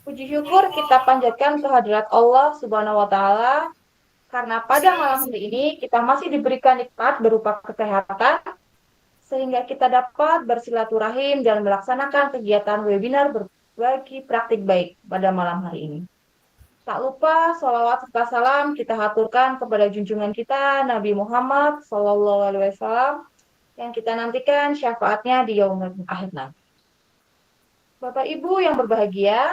Puji syukur kita panjatkan kehadirat Allah Subhanahu wa Ta'ala, karena pada malam hari ini kita masih diberikan nikmat berupa kesehatan, sehingga kita dapat bersilaturahim dan melaksanakan kegiatan webinar berbagi praktik baik pada malam hari ini. Tak lupa sholawat serta salam kita haturkan kepada junjungan kita Nabi Muhammad SAW yang kita nantikan syafaatnya di yaumul akhir nanti. Bapak Ibu yang berbahagia,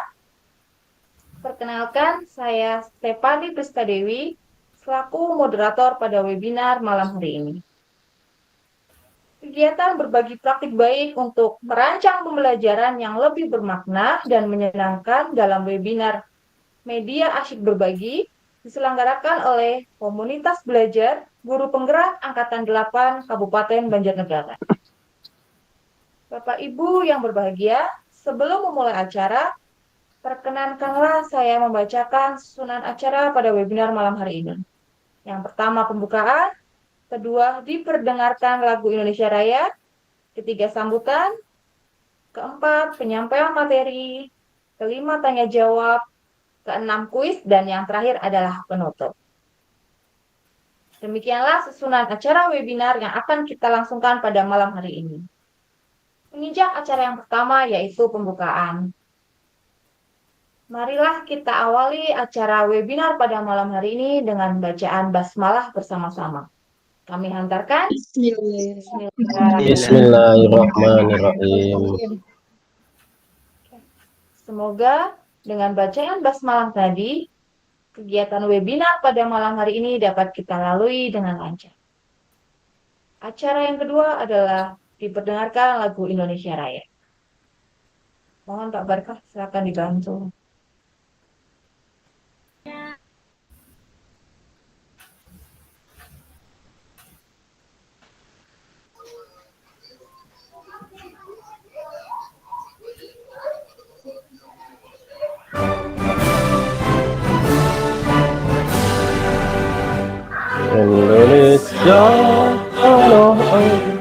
perkenalkan saya Stefani Priskadewi selaku moderator pada webinar malam hari ini. Kegiatan berbagi praktik baik untuk merancang pembelajaran yang lebih bermakna dan menyenangkan dalam webinar Media Asyik Berbagi diselenggarakan oleh Komunitas Belajar Guru Penggerak Angkatan 8 Kabupaten Banjarnegara. Bapak Ibu yang berbahagia, sebelum memulai acara, perkenankanlah saya membacakan susunan acara pada webinar malam hari ini. Yang pertama pembukaan, kedua diperdengarkan lagu Indonesia Raya, ketiga sambutan, keempat penyampaian materi, kelima tanya jawab, keenam kuis, dan yang terakhir adalah penutup. Demikianlah susunan acara webinar yang akan kita langsungkan pada malam hari ini. Menginjak acara yang pertama yaitu pembukaan. Marilah kita awali acara webinar pada malam hari ini dengan bacaan basmalah bersama-sama. Kami hantarkan. Bismillahirrahmanirrahim. Semoga dengan bacaan basmalah tadi, kegiatan webinar pada malam hari ini dapat kita lalui dengan lancar. Acara yang kedua adalah diperdengarkan lagu Indonesia Raya. Mohon Pak Barkah, silakan dibantu. Indonesia tanah air.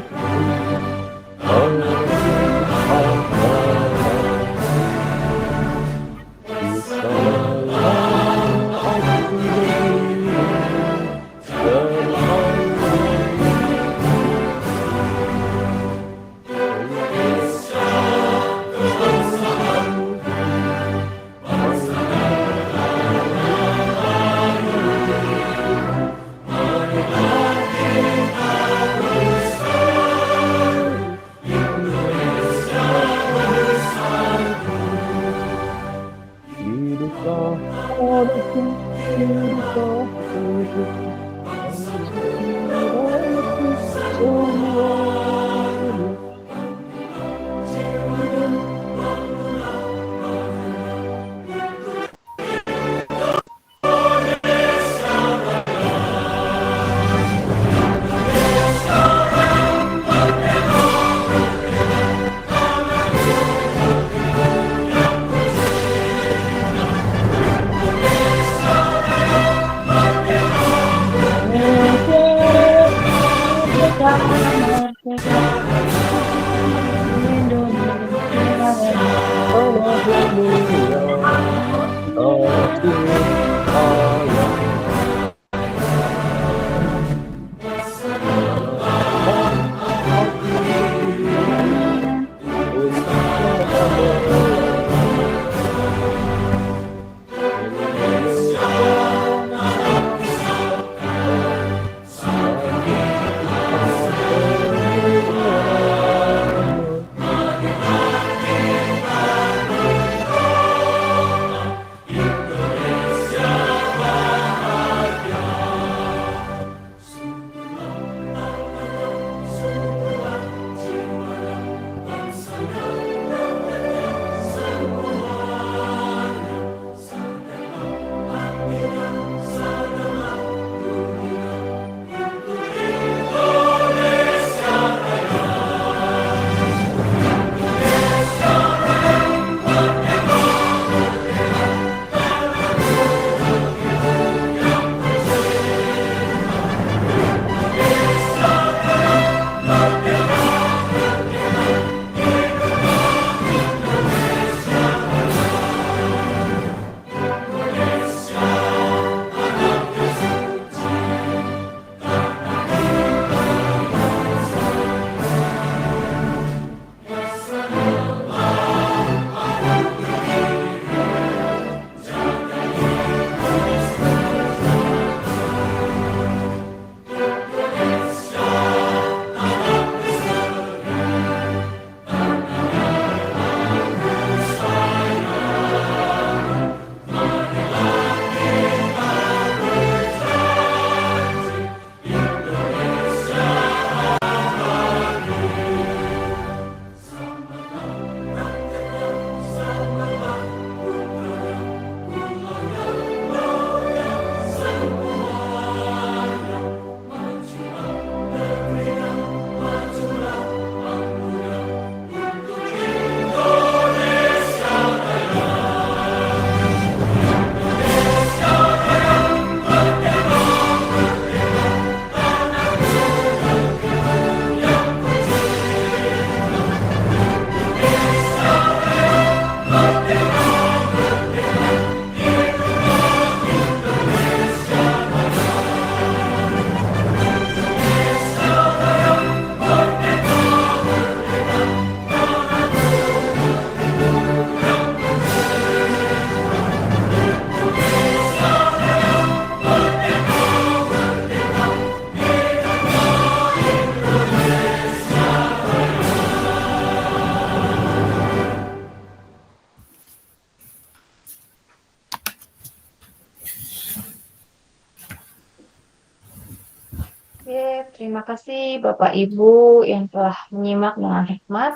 Terima kasih Bapak Ibu yang telah menyimak dengan hikmat.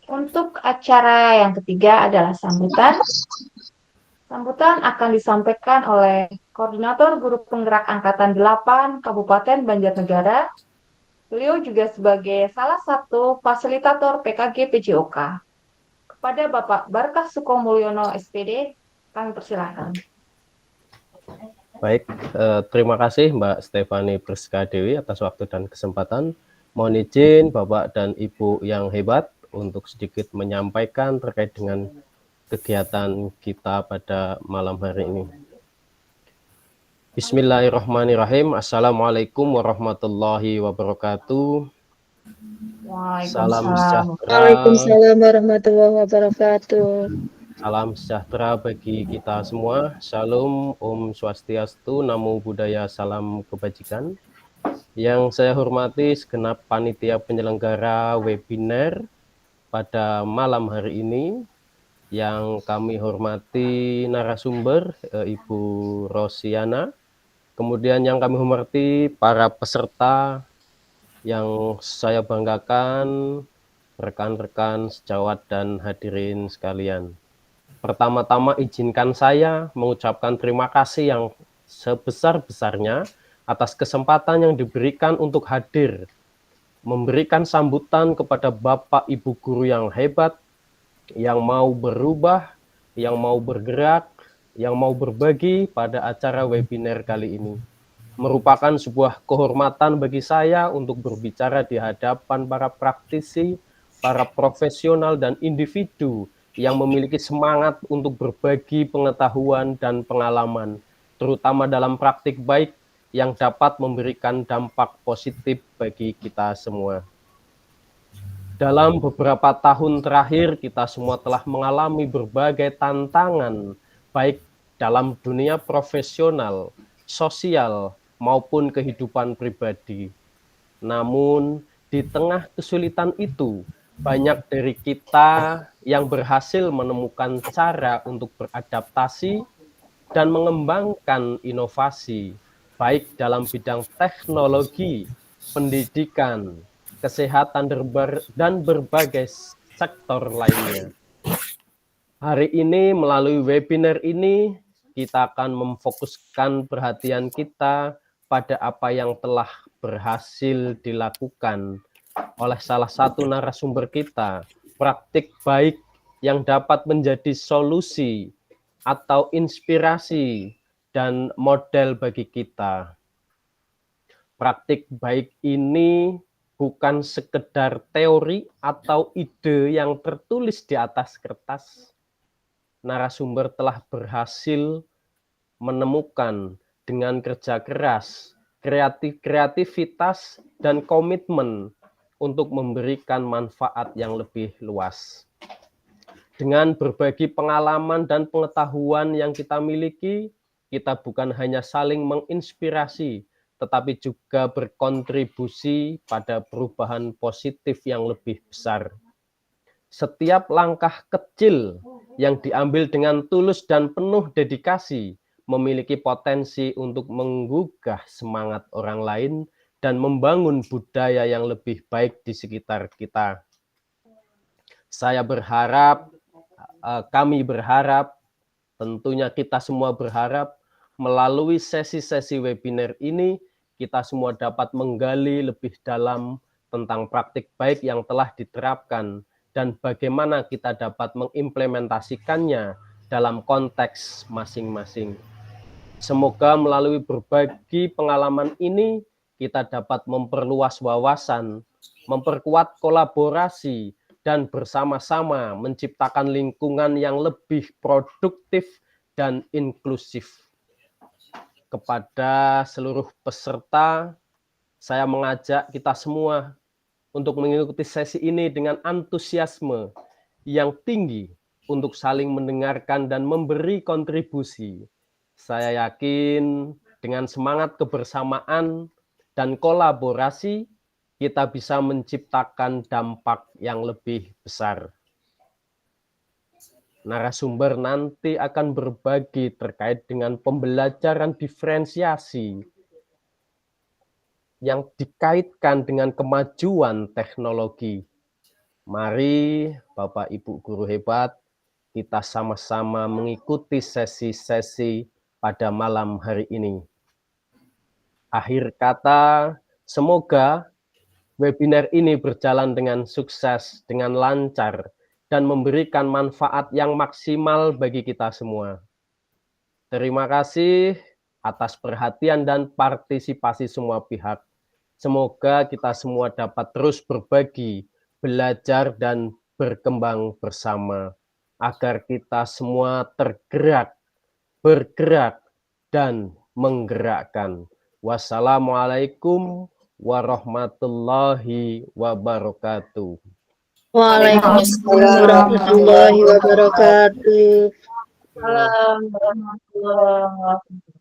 Untuk acara yang ketiga adalah sambutan. Sambutan akan disampaikan oleh Koordinator Guru Penggerak Angkatan 8 Kabupaten Banjarnegara. Beliau juga sebagai salah satu fasilitator PKG PJOK. Kepada Bapak Barkah Sukomulyono SPD, kami persilahkan. Baik, terima kasih Mbak Stefani Priska Dewi atas waktu dan kesempatan. Mohon izin Bapak dan Ibu yang hebat untuk sedikit menyampaikan terkait dengan kegiatan kita pada malam hari ini. Bismillahirrahmanirrahim. Assalamualaikum warahmatullahi wabarakatuh. Salam Waalaikumsalam. sejahtera. Waalaikumsalam warahmatullahi wabarakatuh. Salam sejahtera bagi kita semua. Shalom, Om Swastiastu, Namo Buddhaya, salam kebajikan. Yang saya hormati segenap panitia penyelenggara webinar pada malam hari ini. Yang kami hormati narasumber Ibu Rosiana. Kemudian yang kami hormati para peserta yang saya banggakan, rekan-rekan sejawat dan hadirin sekalian. Pertama-tama izinkan saya mengucapkan terima kasih yang sebesar-besarnya atas kesempatan yang diberikan untuk hadir, memberikan sambutan kepada Bapak Ibu guru yang hebat, yang mau berubah, yang mau bergerak, yang mau berbagi pada acara webinar kali ini. Merupakan sebuah kehormatan bagi saya untuk berbicara di hadapan para praktisi, para profesional dan individu yang memiliki semangat untuk berbagi pengetahuan dan pengalaman, terutama dalam praktik baik yang dapat memberikan dampak positif bagi kita semua. Dalam beberapa tahun terakhir, kita semua telah mengalami berbagai tantangan, baik dalam dunia profesional, sosial, maupun kehidupan pribadi. Namun, di tengah kesulitan itu, banyak dari kita yang berhasil menemukan cara untuk beradaptasi dan mengembangkan inovasi, baik dalam bidang teknologi, pendidikan, kesehatan, dan berbagai sektor lainnya. Hari ini melalui webinar ini kita akan memfokuskan perhatian kita pada apa yang telah berhasil dilakukan oleh salah satu narasumber kita, praktik baik yang dapat menjadi solusi atau inspirasi dan model bagi kita. Praktik baik ini bukan sekedar teori atau ide yang tertulis di atas kertas. Narasumber telah berhasil menemukan dengan kerja keras, kreativitas, dan komitmen untuk memberikan manfaat yang lebih luas. Dengan berbagi pengalaman dan pengetahuan yang kita miliki, kita bukan hanya saling menginspirasi, tetapi juga berkontribusi pada perubahan positif yang lebih besar. Setiap langkah kecil yang diambil dengan tulus dan penuh dedikasi memiliki potensi untuk menggugah semangat orang lain dan membangun budaya yang lebih baik di sekitar kita. Saya berharap, kami berharap, tentunya kita semua berharap melalui sesi-sesi webinar ini kita semua dapat menggali lebih dalam tentang praktik baik yang telah diterapkan dan bagaimana kita dapat mengimplementasikannya dalam konteks masing-masing. Semoga melalui berbagi pengalaman ini, kita dapat memperluas wawasan, memperkuat kolaborasi, dan bersama-sama menciptakan lingkungan yang lebih produktif dan inklusif. Kepada seluruh peserta, saya mengajak kita semua untuk mengikuti sesi ini dengan antusiasme yang tinggi untuk saling mendengarkan dan memberi kontribusi. Saya yakin dengan semangat kebersamaan dan kolaborasi, kita bisa menciptakan dampak yang lebih besar. Narasumber nanti akan berbagi terkait dengan pembelajaran diferensiasi yang dikaitkan dengan kemajuan teknologi. Mari Bapak Ibu guru hebat, kita sama-sama mengikuti sesi-sesi pada malam hari ini. Akhir kata, semoga webinar ini berjalan dengan sukses, dengan lancar, dan memberikan manfaat yang maksimal bagi kita semua. Terima kasih atas perhatian dan partisipasi semua pihak. Semoga kita semua dapat terus berbagi, belajar, dan berkembang bersama, agar kita semua tergerak, bergerak, dan menggerakkan. Wassalamualaikum warahmatullahi wabarakatuh. Waalaikumsalam warahmatullahi wabarakatuh. Salam warahmatullahi wabarakatuh.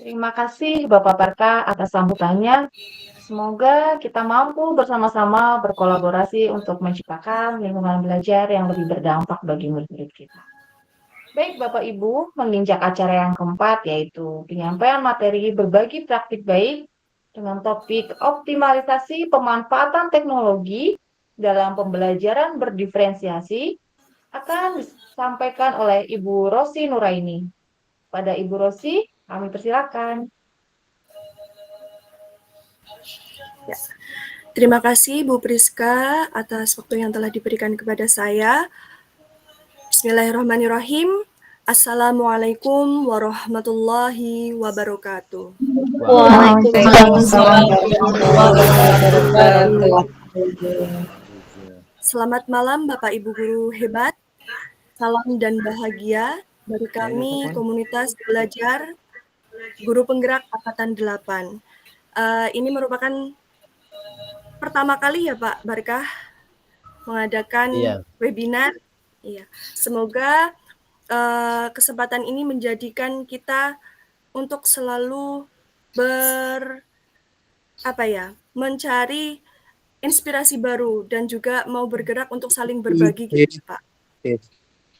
Terima kasih Bapak Barka atas sambutannya. Semoga kita mampu bersama-sama berkolaborasi untuk menciptakan lingkungan belajar yang lebih berdampak bagi murid-murid kita. Baik Bapak Ibu, menginjak acara yang keempat yaitu penyampaian materi berbagi praktik baik dengan topik optimalisasi pemanfaatan teknologi dalam pembelajaran berdiferensiasi akan disampaikan oleh Ibu Rosi Nuraini. Pada Ibu Rosi, kami persilakan. Ya. Terima kasih Bu Priska atas waktu yang telah diberikan kepada saya. Bismillahirrahmanirrahim. Assalamualaikum warahmatullahi wabarakatuh. Waalaikumsalam warahmatullahi wabarakatuh. Selamat malam Bapak Ibu guru hebat. Salam dan bahagia dari kami komunitas belajar guru penggerak angkatan 8. Ini merupakan pertama kali ya Pak Barkah mengadakan webinar. Iya. Semoga kesempatan ini menjadikan kita untuk selalu mencari inspirasi baru dan juga mau bergerak untuk saling berbagi gitu Pak.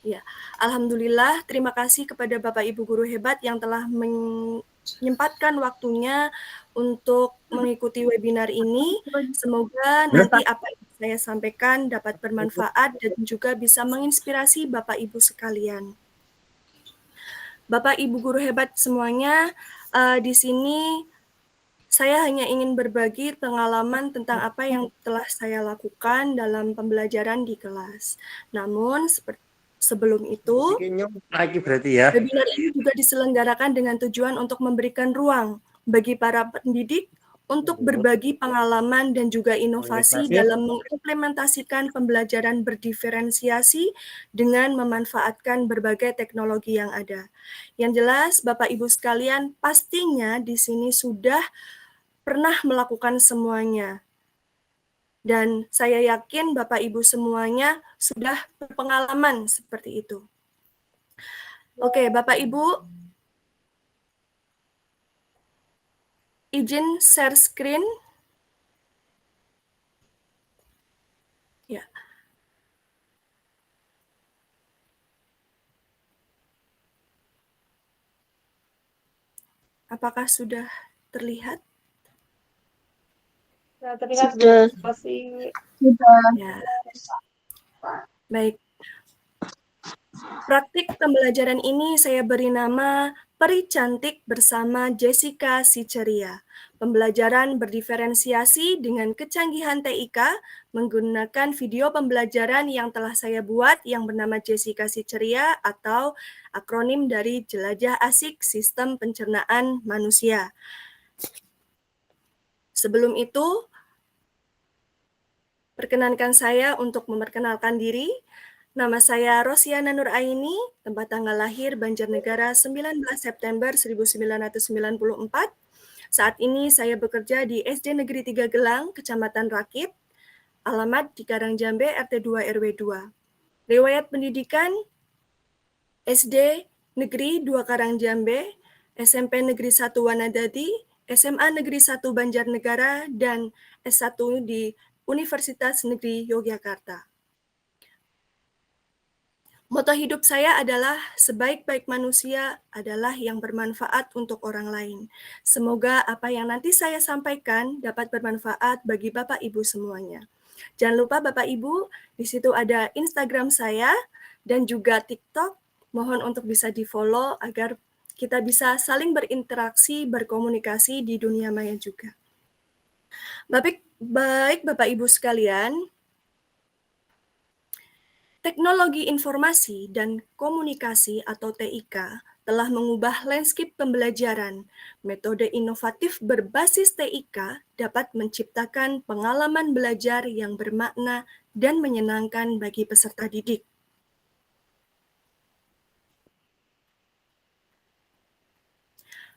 Ya, alhamdulillah terima kasih kepada Bapak Ibu guru hebat yang telah menyempatkan waktunya untuk mengikuti webinar ini. Semoga nanti apa yang saya sampaikan dapat bermanfaat dan juga bisa menginspirasi Bapak Ibu sekalian. Bapak Ibu guru hebat semuanya, di sini saya hanya ingin berbagi pengalaman tentang apa yang telah saya lakukan dalam pembelajaran di kelas. Namun sebelum itu, webinar ini juga diselenggarakan dengan tujuan untuk memberikan ruang bagi para pendidik untuk berbagi pengalaman dan juga inovasi dalam mengimplementasikan pembelajaran berdiferensiasi dengan memanfaatkan berbagai teknologi yang ada. Yang jelas, Bapak Ibu sekalian, pastinya di sini sudah pernah melakukan semuanya. Dan saya yakin Bapak Ibu semuanya sudah berpengalaman seperti itu. Oke, Bapak Ibu, izin share screen. Ya. Apakah sudah terlihat? Terlihat Sudah. Ya. Baik. Praktik pembelajaran ini saya beri nama Peri Cantik bersama Jessica si Ceria. Pembelajaran berdiferensiasi dengan kecanggihan TIK menggunakan video pembelajaran yang telah saya buat yang bernama Jessica si Ceria atau akronim dari Jelajah Asik Sistem Pencernaan Manusia. Sebelum itu, perkenankan saya untuk memperkenalkan diri. Nama saya Rosiana Nuraini, tempat tanggal lahir Banjarnegara 19 September 1994. Saat ini saya bekerja di SD Negeri 3 Gelang, Kecamatan Rakit, alamat di Karangjambe, RT 2 RW 2. Riwayat pendidikan SD Negeri 2 Karangjambe, SMP Negeri 1 Wanadadi, SMA Negeri 1 Banjarnegara, dan S1 di Universitas Negeri Yogyakarta. Moto hidup saya adalah sebaik-baik manusia adalah yang bermanfaat untuk orang lain. Semoga apa yang nanti saya sampaikan dapat bermanfaat bagi Bapak Ibu semuanya. Jangan lupa Bapak Ibu, di situ ada Instagram saya dan juga TikTok. Mohon untuk bisa di-follow agar kita bisa saling berinteraksi, berkomunikasi di dunia maya juga. Baik Bapak Ibu sekalian, teknologi informasi dan komunikasi atau TIK telah mengubah landscape pembelajaran. Metode inovatif berbasis TIK dapat menciptakan pengalaman belajar yang bermakna dan menyenangkan bagi peserta didik.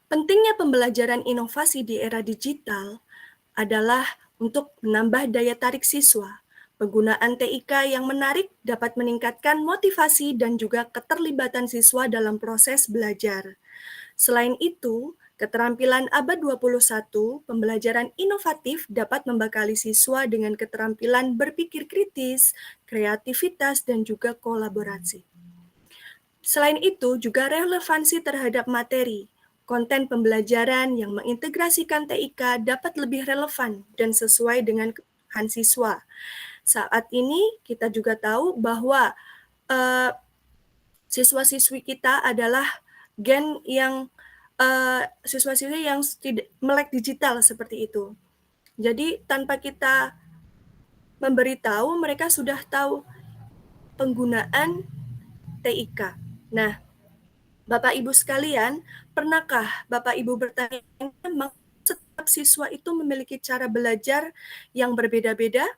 Pentingnya pembelajaran inovasi di era digital adalah untuk menambah daya tarik siswa. Penggunaan TIK yang menarik dapat meningkatkan motivasi dan juga keterlibatan siswa dalam proses belajar. Selain itu, keterampilan abad 21, pembelajaran inovatif dapat membekali siswa dengan keterampilan berpikir kritis, kreativitas, dan juga kolaborasi. Selain itu, juga relevansi terhadap materi. Konten pembelajaran yang mengintegrasikan TIK dapat lebih relevan dan sesuai dengan kebutuhan siswa. Saat ini kita juga tahu bahwa siswa-siswi kita adalah gen yang siswa-siswi yang tidak melek digital seperti itu. Jadi tanpa kita memberitahu, mereka sudah tahu penggunaan TIK. Nah, Bapak Ibu sekalian, pernahkah Bapak Ibu bertanya, setiap siswa itu memiliki cara belajar yang berbeda-beda?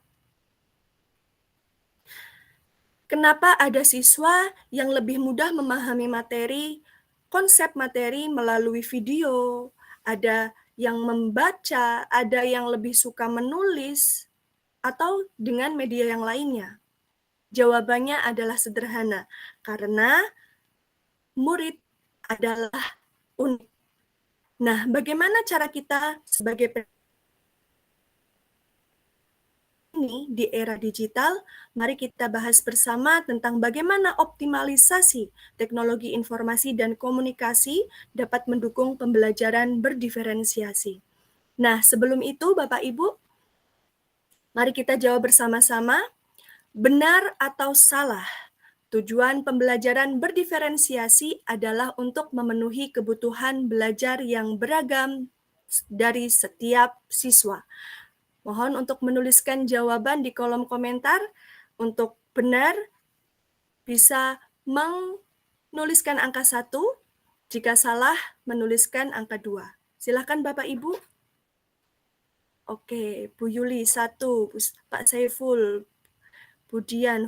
Kenapa ada siswa yang lebih mudah memahami materi, konsep materi melalui video, ada yang membaca, ada yang lebih suka menulis, atau dengan media yang lainnya? Jawabannya adalah sederhana, karena murid adalah unik. Nah, bagaimana cara kita sebagai ini di era digital? Mari kita bahas bersama tentang bagaimana optimalisasi teknologi informasi dan komunikasi dapat mendukung pembelajaran berdiferensiasi. Nah, sebelum itu Bapak Ibu, mari kita jawab bersama-sama, benar atau salah? Tujuan pembelajaran berdiferensiasi adalah untuk memenuhi kebutuhan belajar yang beragam dari setiap siswa. Mohon untuk menuliskan jawaban di kolom komentar. Untuk benar, bisa menuliskan angka 1, jika salah, menuliskan angka 2. Silakan Bapak Ibu. Oke, Bu Yuli 1, Pak Saiful, Bu Dian,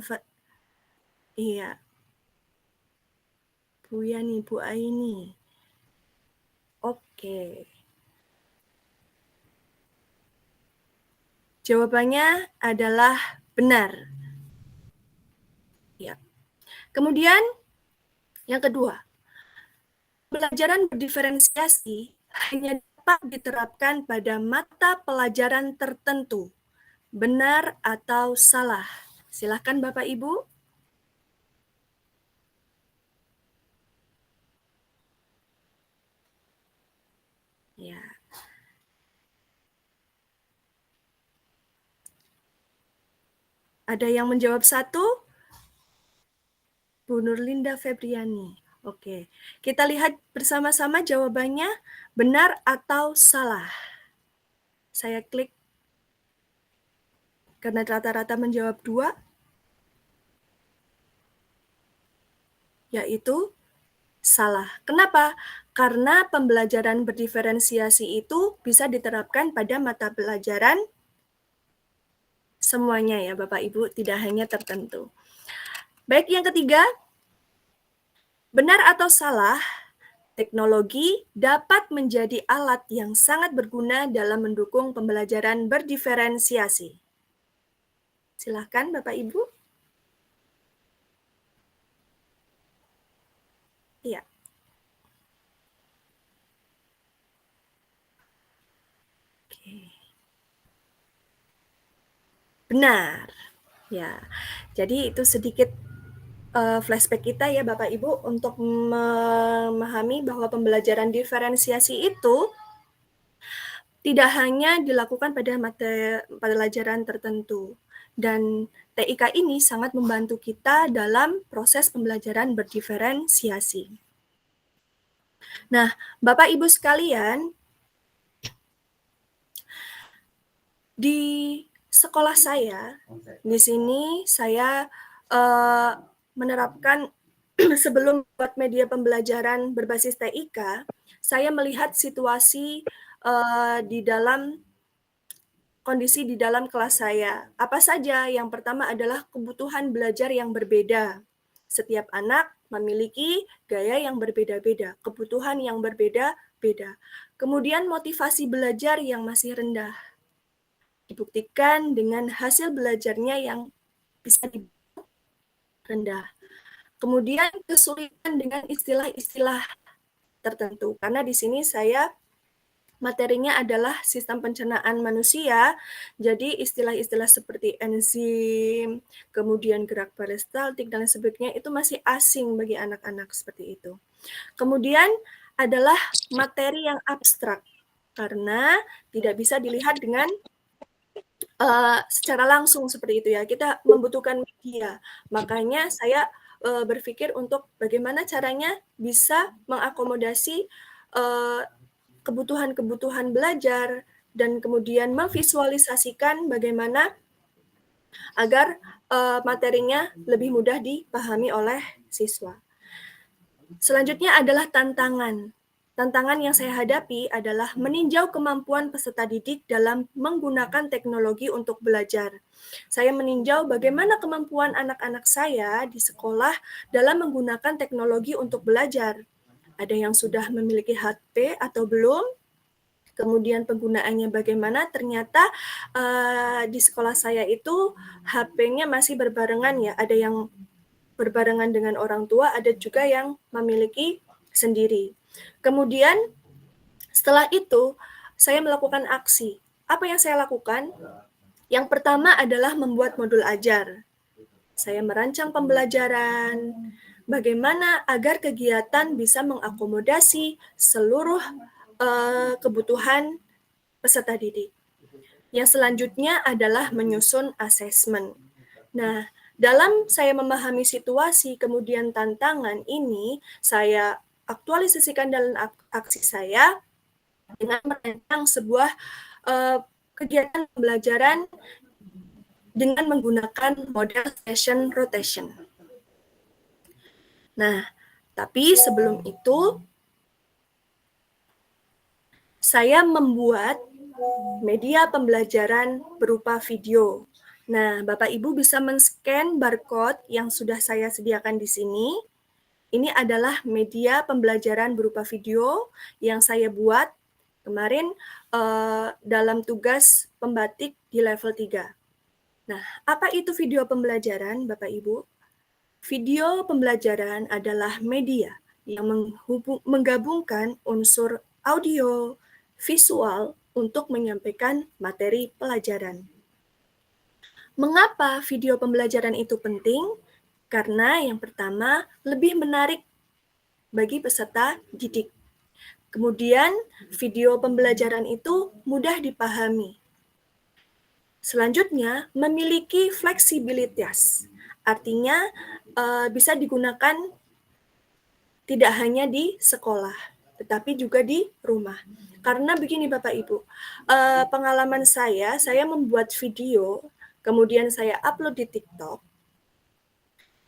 iya. Bu Yani, Bu Aini. Oke. Jawabannya adalah benar. Ya. Kemudian yang kedua, pembelajaran berdiferensiasi hanya dapat diterapkan pada mata pelajaran tertentu. Benar atau salah? Silakan Bapak Ibu. Ya. Ada yang menjawab 1? Bu Nurlinda Febriani. Oke, kita lihat bersama-sama jawabannya benar atau salah. Saya klik karena rata-rata menjawab 2, yaitu salah. Kenapa? Karena pembelajaran berdiferensiasi itu bisa diterapkan pada mata pelajaran semuanya ya Bapak Ibu, tidak hanya tertentu. Baik, yang ketiga, benar atau salah, teknologi dapat menjadi alat yang sangat berguna dalam mendukung pembelajaran berdiferensiasi. Silakan Bapak Ibu. Iya. Oke. Benar. Ya. Jadi itu sedikit flashback kita ya Bapak Ibu untuk memahami bahwa pembelajaran diferensiasi itu tidak hanya dilakukan pada pelajaran tertentu. Dan TIK ini sangat membantu kita dalam proses pembelajaran berdiferensiasi. Nah, Bapak Ibu sekalian, di sekolah saya, di sini saya menerapkan sebelum buat media pembelajaran berbasis TIK, saya melihat situasi di dalam kondisi di dalam kelas saya. Apa saja? Yang pertama adalah kebutuhan belajar yang berbeda. Setiap anak memiliki gaya yang berbeda-beda, kebutuhan yang berbeda-beda. Kemudian motivasi belajar yang masih rendah. Dibuktikan dengan hasil belajarnya yang bisa rendah. Kemudian kesulitan dengan istilah-istilah tertentu. Karena di sini saya materinya adalah sistem pencernaan manusia, jadi istilah-istilah seperti enzim, kemudian gerak peristaltik, dan sebagainya itu masih asing bagi anak-anak seperti itu. Kemudian adalah materi yang abstrak, karena tidak bisa dilihat dengan secara langsung seperti itu ya, kita membutuhkan media. Makanya saya berpikir untuk bagaimana caranya bisa mengakomodasi kebutuhan-kebutuhan belajar dan kemudian memvisualisasikan bagaimana agar materinya lebih mudah dipahami oleh siswa. Selanjutnya adalah tantangan. Tantangan yang saya hadapi adalah meninjau kemampuan peserta didik dalam menggunakan teknologi untuk belajar. Saya meninjau bagaimana kemampuan anak-anak saya di sekolah dalam menggunakan teknologi untuk belajar. Ada yang sudah memiliki HP atau belum, kemudian penggunaannya bagaimana, ternyata di sekolah saya itu HP-nya masih berbarengan ya, ada yang berbarengan dengan orang tua, ada juga yang memiliki sendiri. Kemudian setelah itu saya melakukan aksi. Apa yang saya lakukan? Yang pertama adalah membuat modul ajar. Saya merancang pembelajaran, bagaimana agar kegiatan bisa mengakomodasi seluruh kebutuhan peserta didik. Yang selanjutnya adalah menyusun asesmen. Nah, dalam saya memahami situasi kemudian tantangan ini, saya aktualisasikan dalam aksi saya dengan merancang sebuah kegiatan pembelajaran dengan menggunakan model session rotation. Nah, tapi sebelum itu saya membuat media pembelajaran berupa video. Nah, Bapak Ibu bisa men-scan barcode yang sudah saya sediakan di sini. Ini adalah media pembelajaran berupa video yang saya buat kemarin dalam tugas pembatik di level 3. Nah, apa itu video pembelajaran, Bapak Ibu? Video pembelajaran adalah media yang menggabungkan unsur audio, visual untuk menyampaikan materi pelajaran. Mengapa video pembelajaran itu penting? Karena yang pertama, lebih menarik bagi peserta didik. Kemudian, video pembelajaran itu mudah dipahami. Selanjutnya, memiliki fleksibilitas. Artinya, bisa digunakan tidak hanya di sekolah, tetapi juga di rumah. Karena begini Bapak Ibu, pengalaman saya membuat video, kemudian saya upload di TikTok,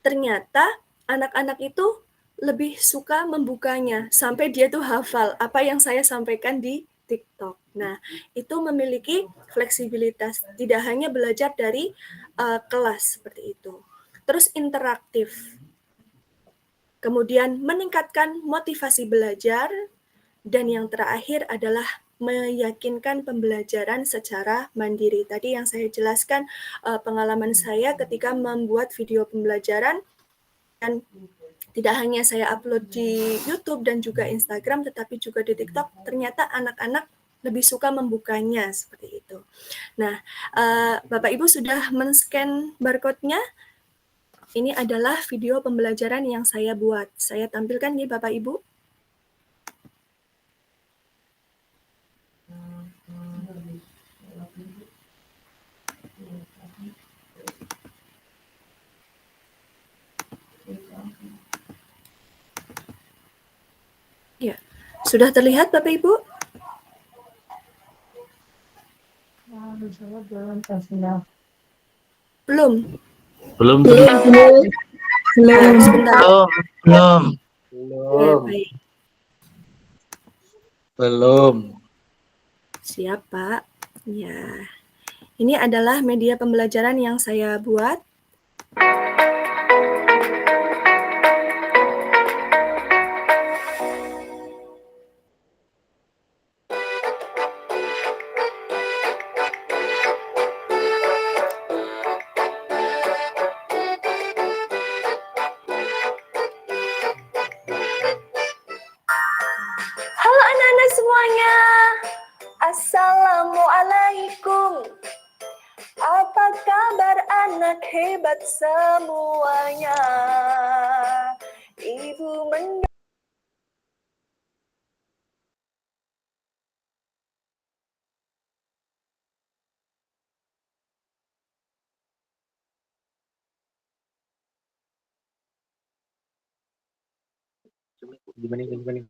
ternyata anak-anak itu lebih suka membukanya, sampai dia tuh hafal apa yang saya sampaikan di TikTok. Nah, itu memiliki fleksibilitas, tidak hanya belajar dari kelas seperti itu. Terus interaktif. Kemudian meningkatkan motivasi belajar, dan yang terakhir adalah meyakinkan pembelajaran secara mandiri. Tadi yang saya jelaskan pengalaman saya ketika membuat video pembelajaran, dan tidak hanya saya upload di YouTube dan juga Instagram, tetapi juga di TikTok, ternyata anak-anak lebih suka membukanya seperti itu. Nah, Bapak Ibu sudah men-scan barcode-nya? Ini adalah video pembelajaran yang saya buat. Saya tampilkan ya Bapak Ibu. Ya, sudah terlihat Bapak Ibu? Belum. Belum. Ya, sebentar. Belum. Ya, baik. Belum. Siap, Pak. Ya. Ini adalah media pembelajaran yang saya buat. Halo anak-anak semuanya. Assalamualaikum. Apa kabar anak hebat semuanya? Ibu Gimana?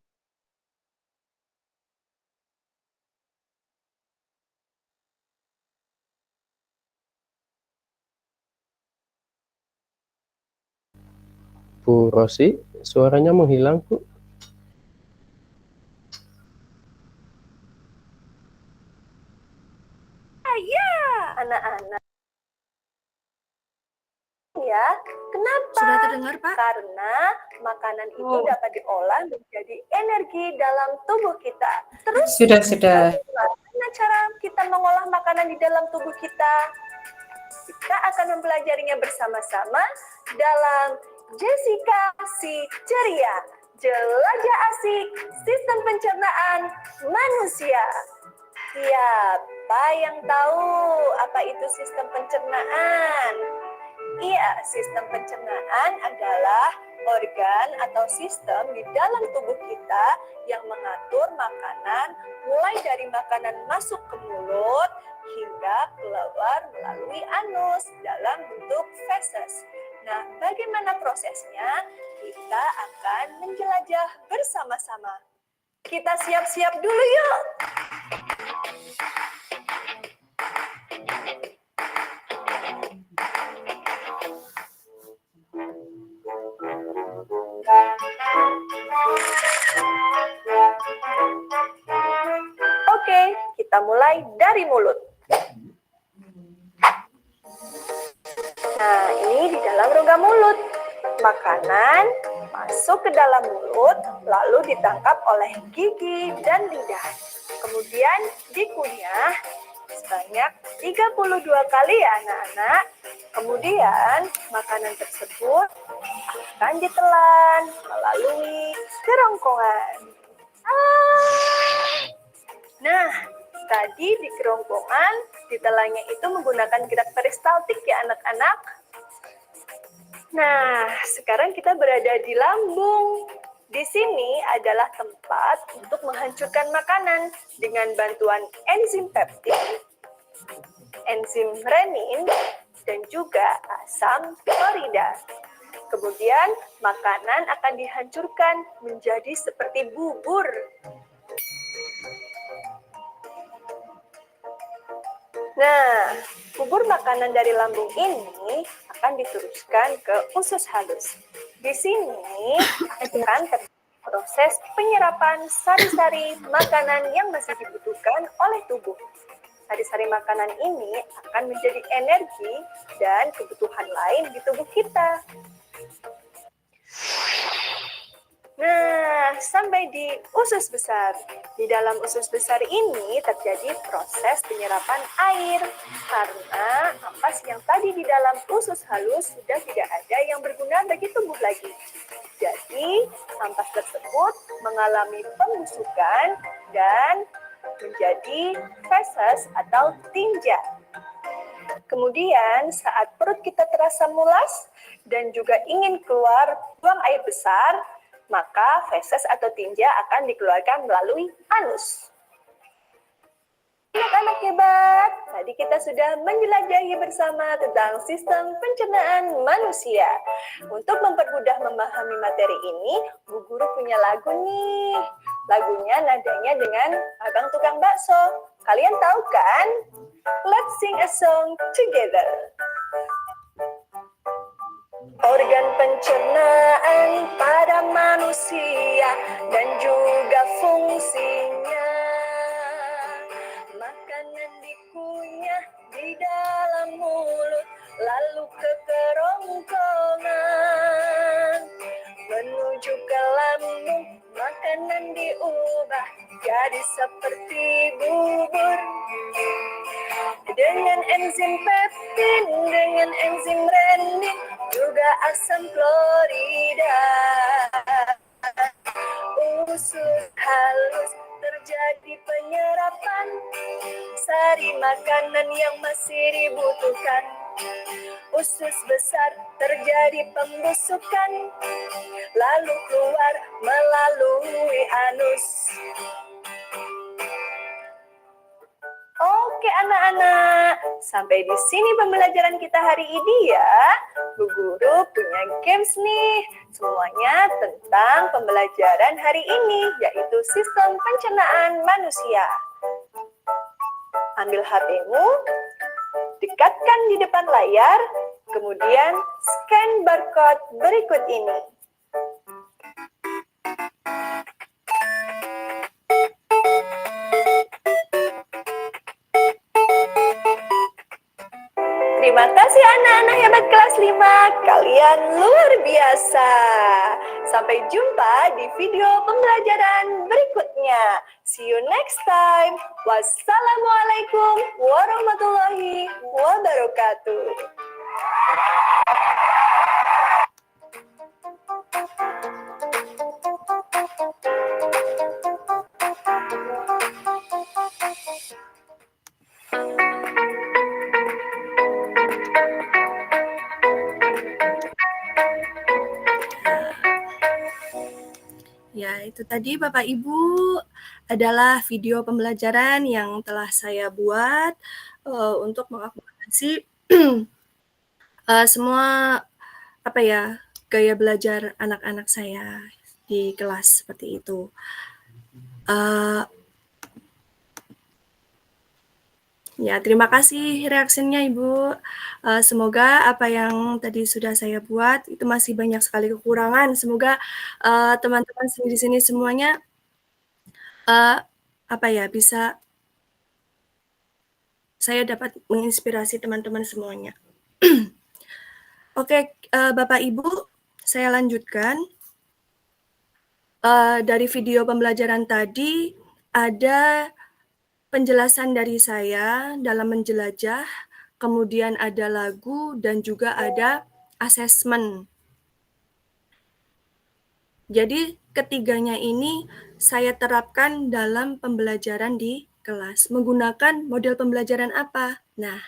Bu Rosi, suaranya menghilang, Bu. anak-anak ya. Kenapa? Sudah terdengar, Pak? Karena makanan itu dapat diolah menjadi energi dalam tubuh kita. Terus Sudah. bagaimana cara kita mengolah makanan di dalam tubuh kita? Kita akan mempelajarinya bersama-sama dalam Jessica si Ceria, Jelajah Asik Sistem Pencernaan Manusia. Siapa yang tahu apa itu sistem pencernaan? Iya, sistem pencernaan adalah organ atau sistem di dalam tubuh kita yang mengatur makanan mulai dari makanan masuk ke mulut hingga keluar melalui anus dalam bentuk feses. Nah, bagaimana prosesnya? Kita akan menjelajah bersama-sama. Kita siap-siap dulu yuk! Oke, kita mulai dari mulut. Nah, ini di dalam rongga mulut. Makanan masuk ke dalam mulut, lalu ditangkap oleh gigi dan lidah. Kemudian dikunyah sebanyak 32 kali ya anak-anak. Kemudian makanan tersebut akan ditelan melalui kerongkongan. Nah, tadi di kerongkongan ditelannya itu menggunakan gerak peristaltik ya anak-anak. Nah, sekarang kita berada di lambung. Di sini adalah tempat untuk menghancurkan makanan dengan bantuan enzim peptid, enzim renin, dan juga asam klorida. Kemudian makanan akan dihancurkan menjadi seperti bubur. Nah, bubur makanan dari lambung ini akan diteruskan ke usus halus. Di sini akan terjadi proses penyerapan sari-sari makanan yang masih dibutuhkan oleh tubuh. Sari-sari makanan ini akan menjadi energi dan kebutuhan lain di tubuh kita. Nah, sampai di usus besar. Di dalam usus besar ini terjadi proses penyerapan air karena ampas yang tadi di dalam usus halus sudah tidak ada yang berguna bagi tubuh lagi. Jadi, ampas tersebut mengalami pembusukan dan menjadi feses atau tinja. Kemudian saat perut kita terasa mulas dan juga ingin keluar buang air besar, maka feses atau tinja akan dikeluarkan melalui anus. Anak-anak hebat, tadi kita sudah menjelajahi bersama tentang sistem pencernaan manusia. Untuk mempermudah memahami materi ini, Bu Guru punya lagu nih. Lagunya nadanya dengan Abang Tukang Bakso. Kalian tahu kan? Let's sing a song together. Organ pencernaan pada manusia dan juga fungsinya. Makanan dikunyah di dalam mulut, lalu ke kerongkongan. Menuju ke lambung, makanan diubah jadi seperti bubur. Dengan enzim peptin, dengan enzim renin, juga asam klorida. Usus halus terjadi penyerapan sari makanan yang masih dibutuhkan. Usus besar terjadi pembusukan, lalu keluar melalui anus. Oke anak-anak, sampai di sini pembelajaran kita hari ini ya. Bu Guru punya games nih, semuanya tentang pembelajaran hari ini, yaitu sistem pencernaan manusia. Ambil HP-mu, dekatkan di depan layar, kemudian scan barcode berikut ini. Terima kasih anak-anak hebat kelas 5, kalian luar biasa. Sampai jumpa di video pembelajaran berikutnya. See you next time. Wassalamualaikum warahmatullahi wabarakatuh. Ya, itu tadi Bapak Ibu adalah video pembelajaran yang telah saya buat untuk mengakomodasi semua gaya belajar anak-anak saya di kelas seperti itu. Ya, terima kasih reaksinya Ibu. Semoga apa yang tadi sudah saya buat itu masih banyak sekali kekurangan. Semoga teman-teman di sini semuanya bisa saya dapat menginspirasi teman-teman semuanya. Oke, Bapak Ibu, saya lanjutkan. Dari video pembelajaran tadi ada penjelasan dari saya dalam menjelajah, kemudian ada lagu, dan juga ada asesmen. Jadi ketiganya ini saya terapkan dalam pembelajaran di kelas. Menggunakan model pembelajaran apa? Nah,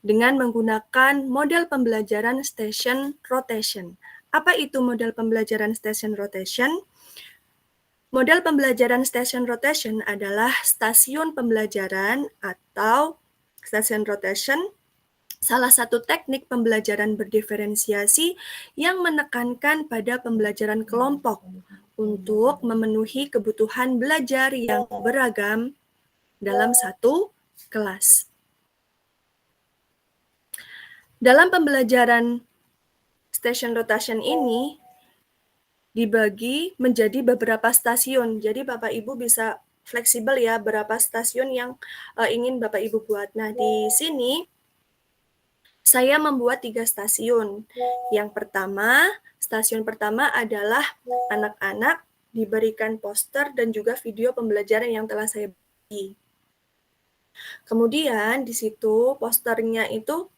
dengan menggunakan model pembelajaran station rotation. Apa itu model pembelajaran station rotation? Model pembelajaran station rotation adalah stasiun pembelajaran atau station rotation, salah satu teknik pembelajaran berdiferensiasi yang menekankan pada pembelajaran kelompok untuk memenuhi kebutuhan belajar yang beragam dalam satu kelas. Dalam pembelajaran station rotation ini, dibagi menjadi beberapa stasiun. Jadi Bapak Ibu bisa fleksibel ya berapa stasiun yang ingin Bapak Ibu buat. Nah, di sini saya membuat 3 stasiun. Yang pertama, stasiun pertama adalah anak-anak diberikan poster dan juga video pembelajaran yang telah saya bagi. Kemudian di situ posternya itu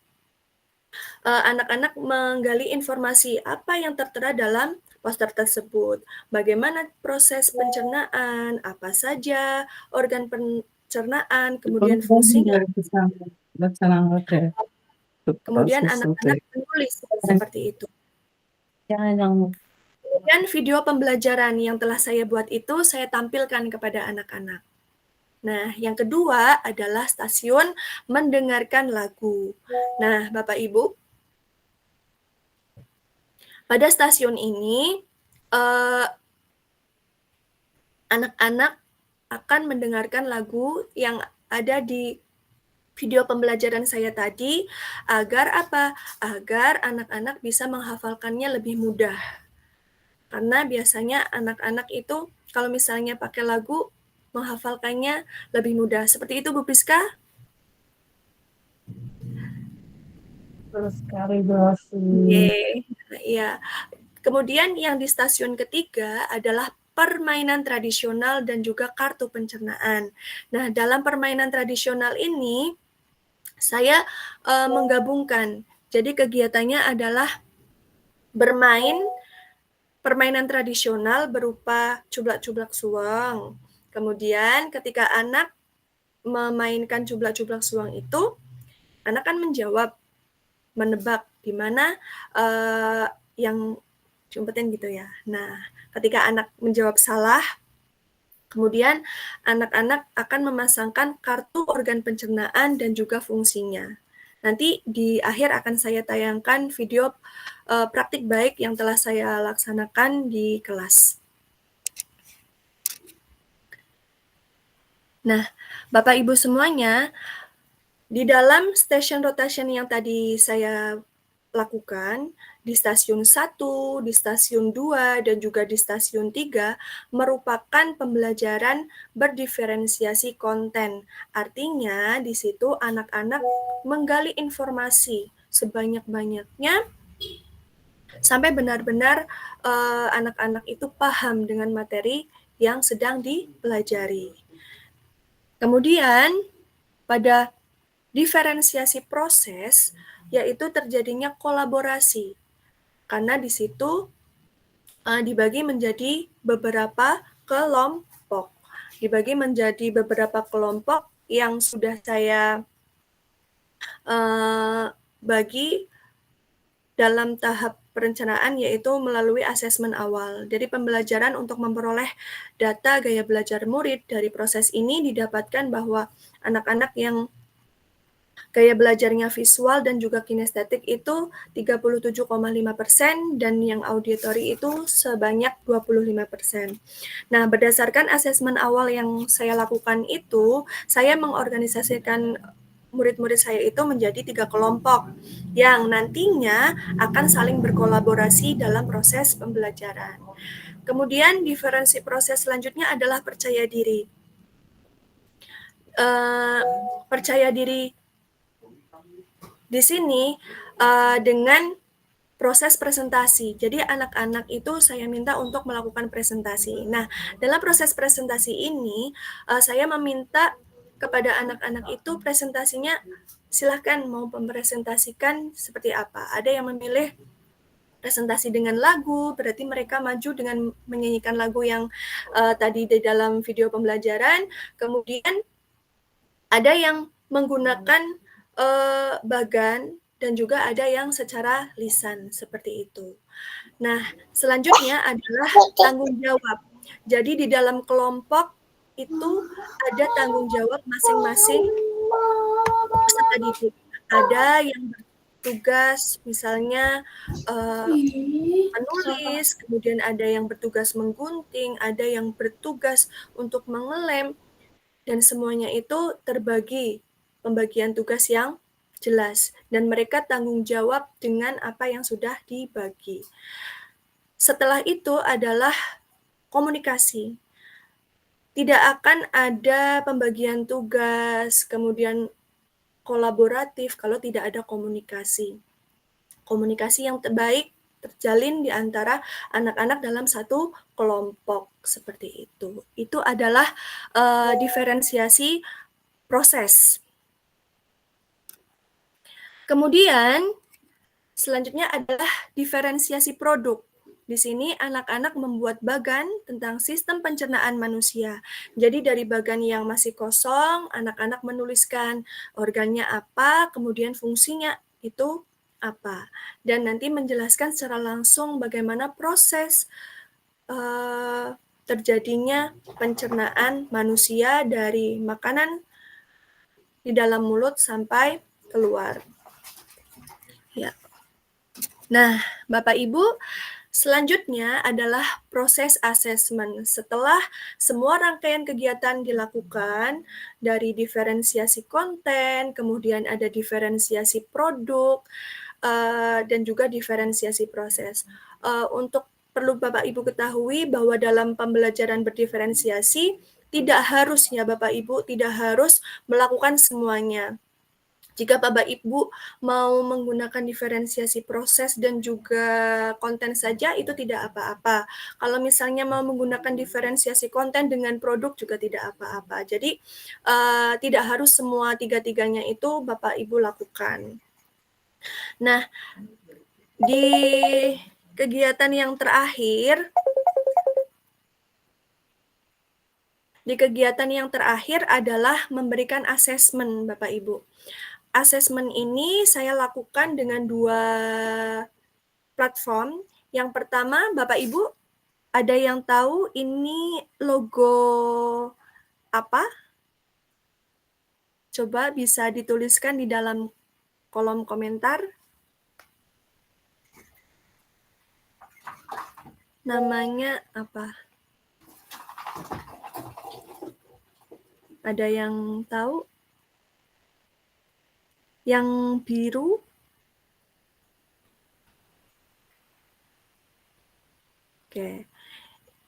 anak-anak menggali informasi apa yang tertera dalam poster tersebut, bagaimana proses pencernaan, apa saja organ pencernaan, kemudian fungsinya, Kemudian anak-anak menulis seperti itu. Kemudian video pembelajaran yang telah saya buat itu saya tampilkan kepada anak-anak. Nah, yang kedua adalah stasiun mendengarkan lagu. Nah, Bapak Ibu, pada stasiun ini anak-anak akan mendengarkan lagu yang ada di video pembelajaran saya tadi agar apa? Agar anak-anak bisa menghafalkannya lebih mudah. Karena biasanya anak-anak itu kalau misalnya pakai lagu menghafalkannya lebih mudah. Seperti itu Bu Priska? Terus sekali, Bu. Ya. Kemudian yang di stasiun ketiga adalah permainan tradisional dan juga kartu pencernaan. Nah, dalam permainan tradisional ini saya menggabungkan. Jadi kegiatannya adalah bermain permainan tradisional berupa cublak-cublak suang. Kemudian ketika anak memainkan cublak-cublak suang itu, anak kan menjawab, menebak di mana yang diumpetin gitu ya. Nah, ketika anak menjawab salah, kemudian anak-anak akan memasangkan kartu organ pencernaan dan juga fungsinya. Nanti di akhir akan saya tayangkan video praktik baik yang telah saya laksanakan di kelas. Nah, Bapak Ibu semuanya, di dalam station rotation yang tadi saya lakukan, di stasiun 1, di stasiun 2, dan juga di stasiun 3, merupakan pembelajaran berdiferensiasi konten. Artinya, di situ anak-anak menggali informasi sebanyak-banyaknya sampai benar-benar anak-anak itu paham dengan materi yang sedang dipelajari. Kemudian, pada diferensiasi proses, yaitu terjadinya kolaborasi. Karena di situ dibagi menjadi beberapa kelompok. Dibagi menjadi beberapa kelompok yang sudah saya bagi dalam tahap perencanaan, yaitu melalui asesmen awal. Jadi pembelajaran untuk memperoleh data gaya belajar murid dari proses ini didapatkan bahwa anak-anak yang gaya belajarnya visual dan juga kinestetik itu 37,5% dan yang auditory itu sebanyak 25%. Nah, berdasarkan asesmen awal yang saya lakukan itu, saya mengorganisasikan murid-murid saya itu menjadi 3 kelompok yang nantinya akan saling berkolaborasi dalam proses pembelajaran. Kemudian diferensi proses selanjutnya adalah percaya diri. Percaya diri di sini dengan proses presentasi. Jadi anak-anak itu saya minta untuk melakukan presentasi. Nah, dalam proses presentasi ini saya meminta kepada anak-anak itu presentasinya silahkan mau mempresentasikan seperti apa. Ada yang memilih presentasi dengan lagu, berarti mereka maju dengan menyanyikan lagu yang tadi di dalam video pembelajaran. Kemudian ada yang menggunakan bagan dan juga ada yang secara lisan seperti itu. Nah, selanjutnya adalah tanggung jawab. Jadi di dalam kelompok itu ada tanggung jawab masing-masing peserta didik. Ada yang bertugas misalnya menulis, kemudian ada yang bertugas menggunting, ada yang bertugas untuk mengelem, dan semuanya itu terbagi pembagian tugas yang jelas dan mereka tanggung jawab dengan apa yang sudah dibagi. Setelah itu adalah komunikasi. Tidak akan ada pembagian tugas, kemudian kolaboratif kalau tidak ada komunikasi. Komunikasi yang terbaik terjalin di antara anak-anak dalam satu kelompok seperti itu. Itu adalah diferensiasi proses. Kemudian selanjutnya adalah diferensiasi produk. Di sini anak-anak membuat bagan tentang sistem pencernaan manusia. Jadi dari bagan yang masih kosong, anak-anak menuliskan organnya apa, kemudian fungsinya itu apa, dan nanti menjelaskan secara langsung bagaimana proses terjadinya pencernaan manusia dari makanan di dalam mulut sampai keluar. Ya. Nah, Bapak Ibu, selanjutnya adalah proses asesmen. Setelah semua rangkaian kegiatan dilakukan, dari diferensiasi konten, kemudian ada diferensiasi produk, dan juga diferensiasi proses. Untuk perlu Bapak Ibu ketahui bahwa dalam pembelajaran berdiferensiasi, tidak harus ya Bapak Ibu, tidak harus melakukan semuanya. Jika Bapak Ibu mau menggunakan diferensiasi proses dan juga konten saja, itu tidak apa-apa. Kalau misalnya mau menggunakan diferensiasi konten dengan produk juga tidak apa-apa. Jadi tidak harus semua tiga-tiganya itu Bapak Ibu lakukan. Nah, di kegiatan yang terakhir adalah memberikan asesmen, Bapak Ibu. Asesmen ini saya lakukan dengan 2 platform. Yang pertama, Bapak Ibu, ada yang tahu ini logo apa? Coba bisa dituliskan di dalam kolom komentar. Namanya apa? Ada yang tahu? Yang biru? Oke.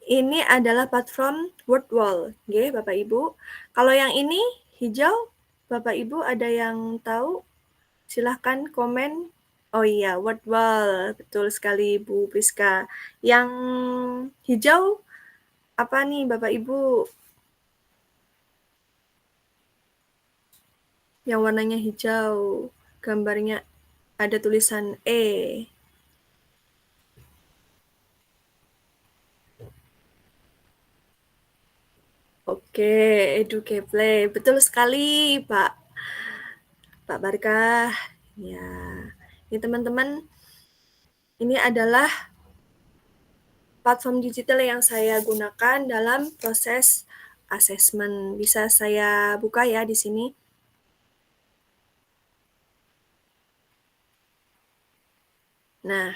Ini adalah platform WordWall, nggih Bapak Ibu. Kalau yang ini hijau, Bapak Ibu ada yang tahu? Silahkan komen. Oh iya, WordWall, betul sekali Bu Priska. Yang hijau apa nih Bapak Ibu? Yang warnanya hijau, gambarnya ada tulisan E. Oke, Educaplay. Betul sekali, Pak Barkah. Ya. Ini teman-teman, ini adalah platform digital yang saya gunakan dalam proses asesmen. Bisa saya buka ya di sini. Nah,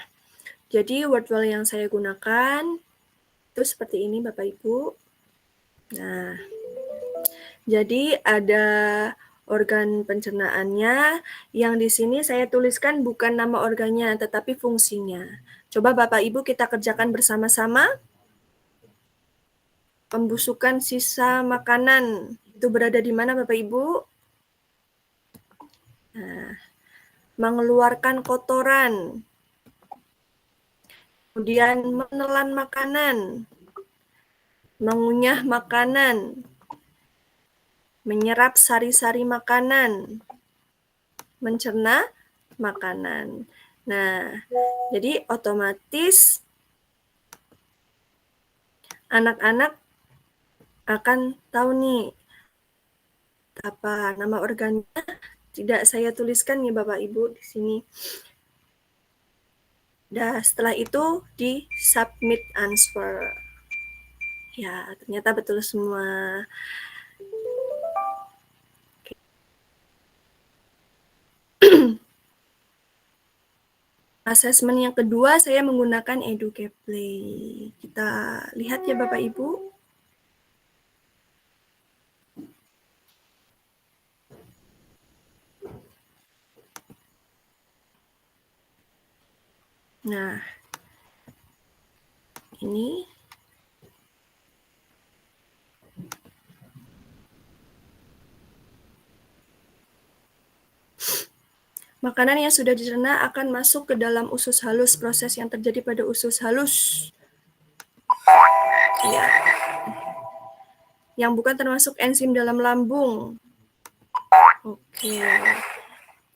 jadi WordWall yang saya gunakan itu seperti ini Bapak Ibu. Nah, jadi ada organ pencernaannya yang di sini saya tuliskan bukan nama organnya tetapi fungsinya. Coba Bapak Ibu kita kerjakan bersama-sama. Pembusukan sisa makanan itu berada di mana Bapak Ibu? Nah, mengeluarkan kotoran. Kemudian menelan makanan, mengunyah makanan, menyerap sari-sari makanan, mencerna makanan. Nah, jadi otomatis anak-anak akan tahu nih apa nama organnya. Tidak saya tuliskan nih Bapak Ibu di sini. Nah, setelah itu di submit answer. Ya, ternyata betul semua. Asesmen yang kedua saya menggunakan Educaplay. Kita lihat ya Bapak Ibu. Nah, ini makanan yang sudah dicerna akan masuk ke dalam usus halus. Proses yang terjadi pada usus halus. Ya. Yang bukan termasuk enzim dalam lambung. Oke.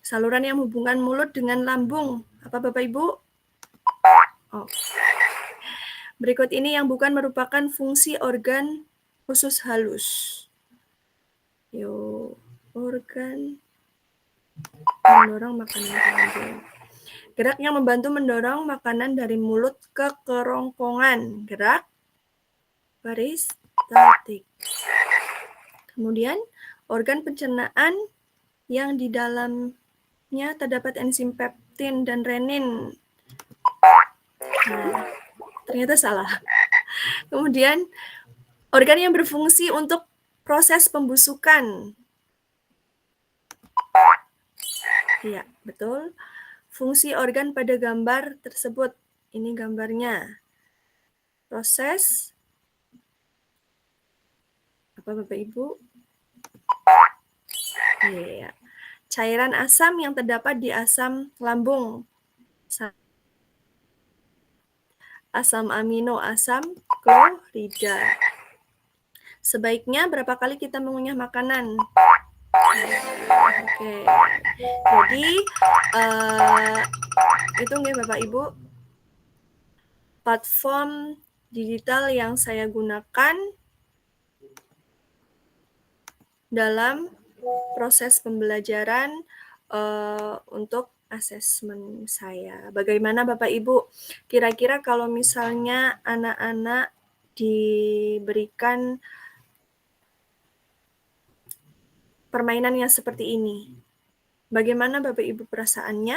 Saluran yang menghubungkan mulut dengan lambung. Apa Bapak Ibu? Oke. Berikut ini yang bukan merupakan fungsi organ usus halus. Organ Mendorong makanan ke lambung. Gerak yang membantu mendorong makanan dari mulut ke kerongkongan. Gerak peristaltik. Kemudian, organ pencernaan yang di dalamnya terdapat enzim peptin dan renin. Nah, ternyata salah. Kemudian, organ yang berfungsi untuk proses pembusukan. Iya, betul. Fungsi organ pada gambar tersebut. Ini gambarnya. Proses. Apa Bapak Ibu? Iya. Cairan asam yang terdapat di asam lambung. Asam amino, asam klorida. Sebaiknya berapa kali kita mengunyah makanan? Oke. Jadi itu nggih Bapak Ibu, platform digital yang saya gunakan dalam proses pembelajaran untuk asesmen saya. Bagaimana Bapak Ibu? Kira-kira kalau misalnya anak-anak diberikan permainan yang seperti ini, bagaimana Bapak Ibu perasaannya?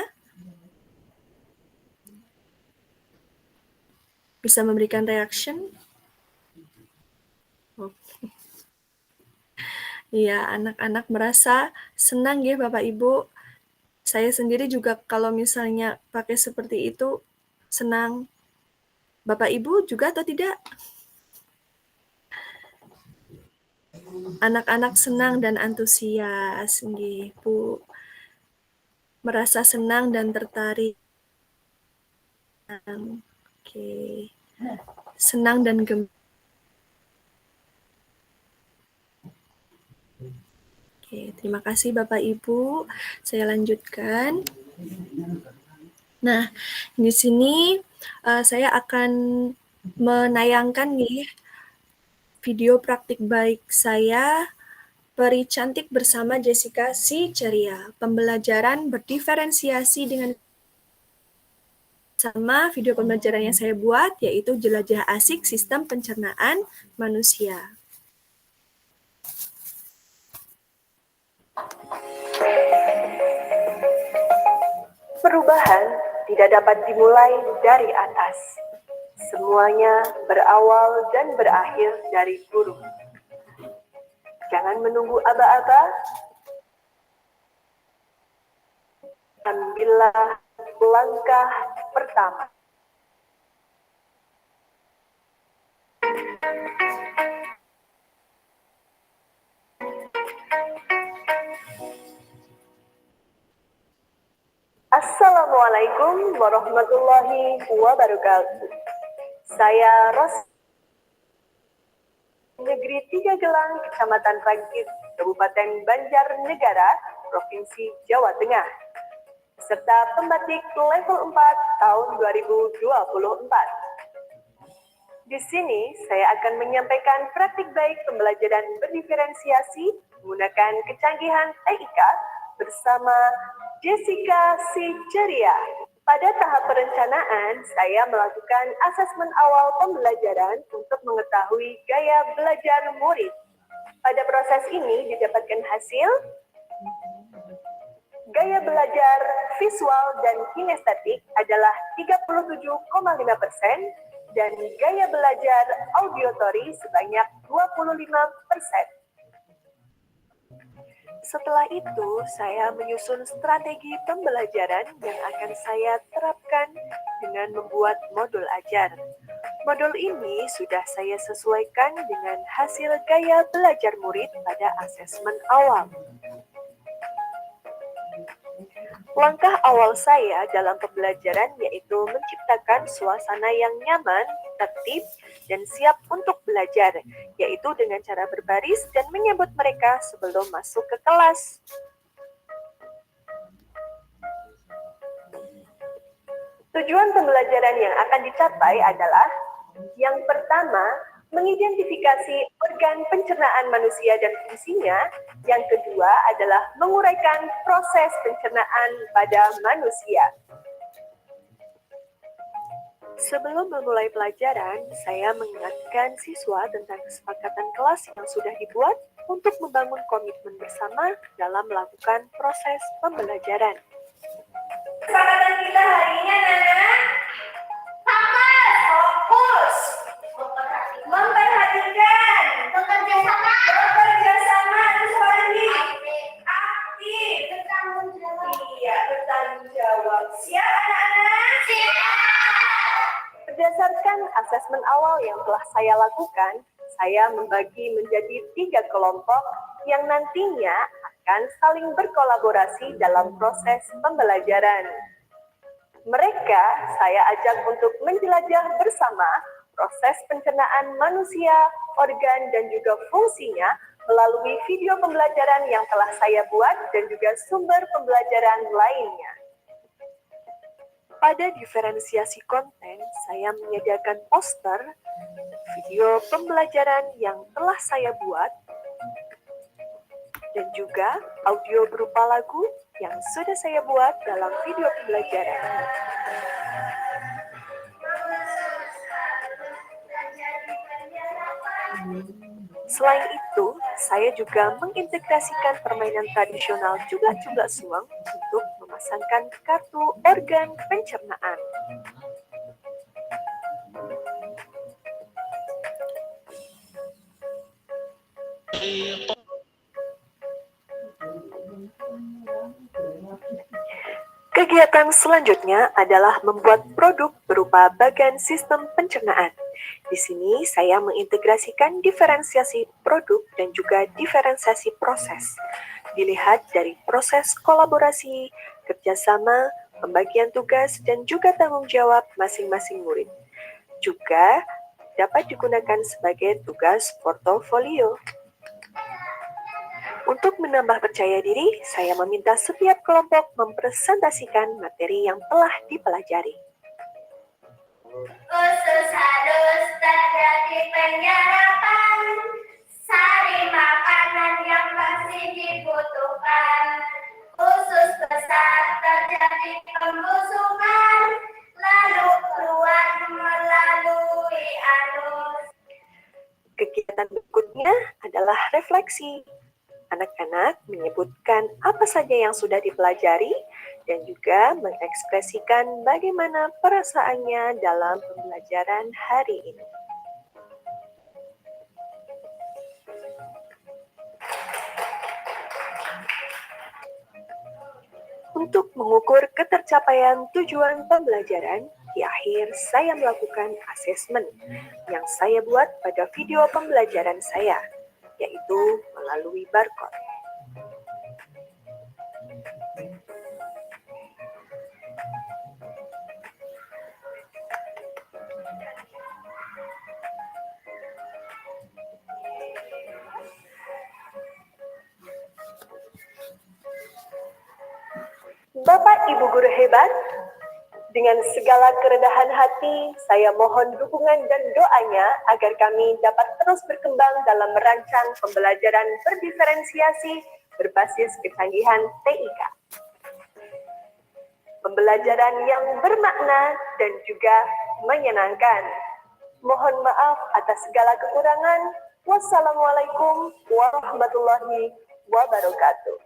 Bisa memberikan reaction? Oke. Iya, anak-anak merasa senang ya Bapak Ibu. Saya sendiri juga kalau misalnya pakai seperti itu senang. Bapak Ibu juga atau tidak? Anak-anak senang dan antusias, nggih, Bu. Merasa senang dan tertarik. Oke. Senang dan gembira. Oke, terima kasih Bapak Ibu. Saya lanjutkan. Nah, di sini saya akan menayangkan nih video praktik baik saya Peri Cantik bersama Jessica si Ceria. Pembelajaran berdiferensiasi dengan sama video pembelajaran yang saya buat, yaitu jelajah asik sistem pencernaan manusia. Perubahan tidak dapat dimulai dari atas. Semuanya berawal dan berakhir dari guru. Jangan menunggu aba-aba. Ambillah langkah pertama. Assalamualaikum warahmatullahi wabarakatuh. Saya Ros Negeri 3 Gelang, Kecamatan Rangkit, Kabupaten Banjarnegara, Provinsi Jawa Tengah, serta pembatik level 4 tahun 2024. Di sini saya akan menyampaikan praktik baik pembelajaran berdiferensiasi menggunakan kecanggihan TIK bersama Jessica si Ceria. Pada tahap perencanaan, saya melakukan asesmen awal pembelajaran untuk mengetahui gaya belajar murid. Pada proses ini didapatkan hasil gaya belajar visual dan kinestetik adalah 37,5% dan gaya belajar auditory sebanyak 25%. Setelah itu, saya menyusun strategi pembelajaran yang akan saya terapkan dengan membuat modul ajar. Modul ini sudah saya sesuaikan dengan hasil gaya belajar murid pada asesmen awal. Langkah awal saya dalam pembelajaran yaitu menciptakan suasana yang nyaman, tertib, dan siap untuk belajar, yaitu dengan cara berbaris dan menyambut mereka sebelum masuk ke kelas. Tujuan pembelajaran yang akan dicapai adalah yang pertama, mengidentifikasi organ pencernaan manusia dan fungsinya. Yang kedua adalah menguraikan proses pencernaan pada manusia. Sebelum memulai pelajaran, saya mengingatkan siswa tentang kesepakatan kelas yang sudah dibuat untuk membangun komitmen bersama dalam melakukan proses pembelajaran. Kesepakatan kita hari ini adalah fokus, memperhatikan, bekerja sama, terus apa lagi? Aktif, bertanggung jawab. Siap anak-anak? Siap. Berdasarkan asesmen awal yang telah saya lakukan, saya membagi menjadi 3 kelompok yang nantinya akan saling berkolaborasi dalam proses pembelajaran. Mereka saya ajak untuk menjelajah bersama proses pencernaan manusia, organ, dan juga fungsinya melalui video pembelajaran yang telah saya buat dan juga sumber pembelajaran lainnya. Pada diferensiasi konten, saya menyediakan poster, video pembelajaran yang telah saya buat, dan juga audio berupa lagu yang sudah saya buat dalam video pembelajaran. Selain itu, saya juga mengintegrasikan permainan tradisional juga suang untuk memasangkan kartu organ pencernaan. Kegiatan selanjutnya adalah membuat produk berupa bagan sistem pencernaan. Di sini saya mengintegrasikan diferensiasi produk dan juga diferensiasi proses. Dilihat dari proses kolaborasi, kerjasama, pembagian tugas, dan juga tanggung jawab masing-masing murid. Juga dapat digunakan sebagai tugas portofolio. Untuk menambah percaya diri, saya meminta setiap kelompok mempresentasikan materi yang telah dipelajari. Usus halus terjadi penyerapan, sari makanan yang masih dibutuhkan. Usus besar terjadi pembusukan, lalu keluar melalui anus. Kegiatan berikutnya adalah refleksi. Anak-anak menyebutkan apa saja yang sudah dipelajari dan juga mengekspresikan bagaimana perasaannya dalam pembelajaran hari ini. Untuk mengukur ketercapaian tujuan pembelajaran, di akhir saya melakukan asesmen yang saya buat pada video pembelajaran saya, yaitu melalui barcode. Bapak Ibu guru hebat, dengan segala kerendahan hati, saya mohon dukungan dan doanya agar kami dapat terus berkembang dalam merancang pembelajaran berdiferensiasi berbasis kecanggihan TIK. Pembelajaran yang bermakna dan juga menyenangkan. Mohon maaf atas segala kekurangan. Wassalamualaikum warahmatullahi wabarakatuh.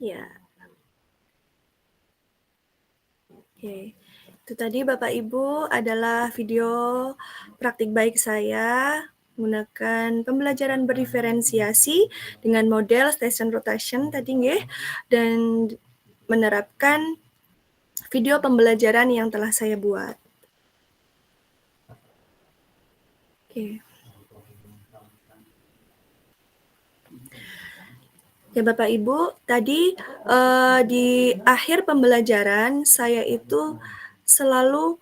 Ya. Oke. Itu tadi Bapak Ibu adalah video praktik baik saya menggunakan pembelajaran berdiferensiasi dengan model station rotation tadi nggih, dan menerapkan video pembelajaran yang telah saya buat. Oke. Ya Bapak Ibu, tadi di akhir pembelajaran saya itu selalu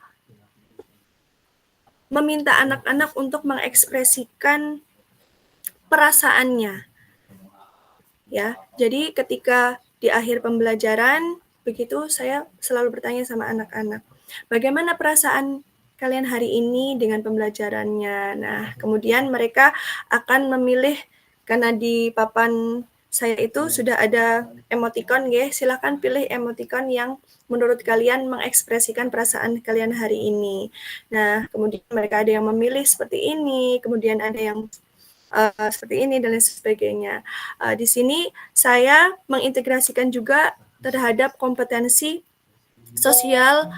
meminta anak-anak untuk mengekspresikan perasaannya. Ya, jadi ketika di akhir pembelajaran, begitu saya selalu bertanya sama anak-anak, bagaimana perasaan kalian hari ini dengan pembelajarannya? Nah, kemudian mereka akan memilih, karena di papan saya itu sudah ada emoticon, ya. Silakan pilih emoticon yang menurut kalian mengekspresikan perasaan kalian hari ini. Nah, kemudian mereka ada yang memilih seperti ini, kemudian ada yang seperti ini dan lain sebagainya. Di sini saya mengintegrasikan juga terhadap kompetensi sosial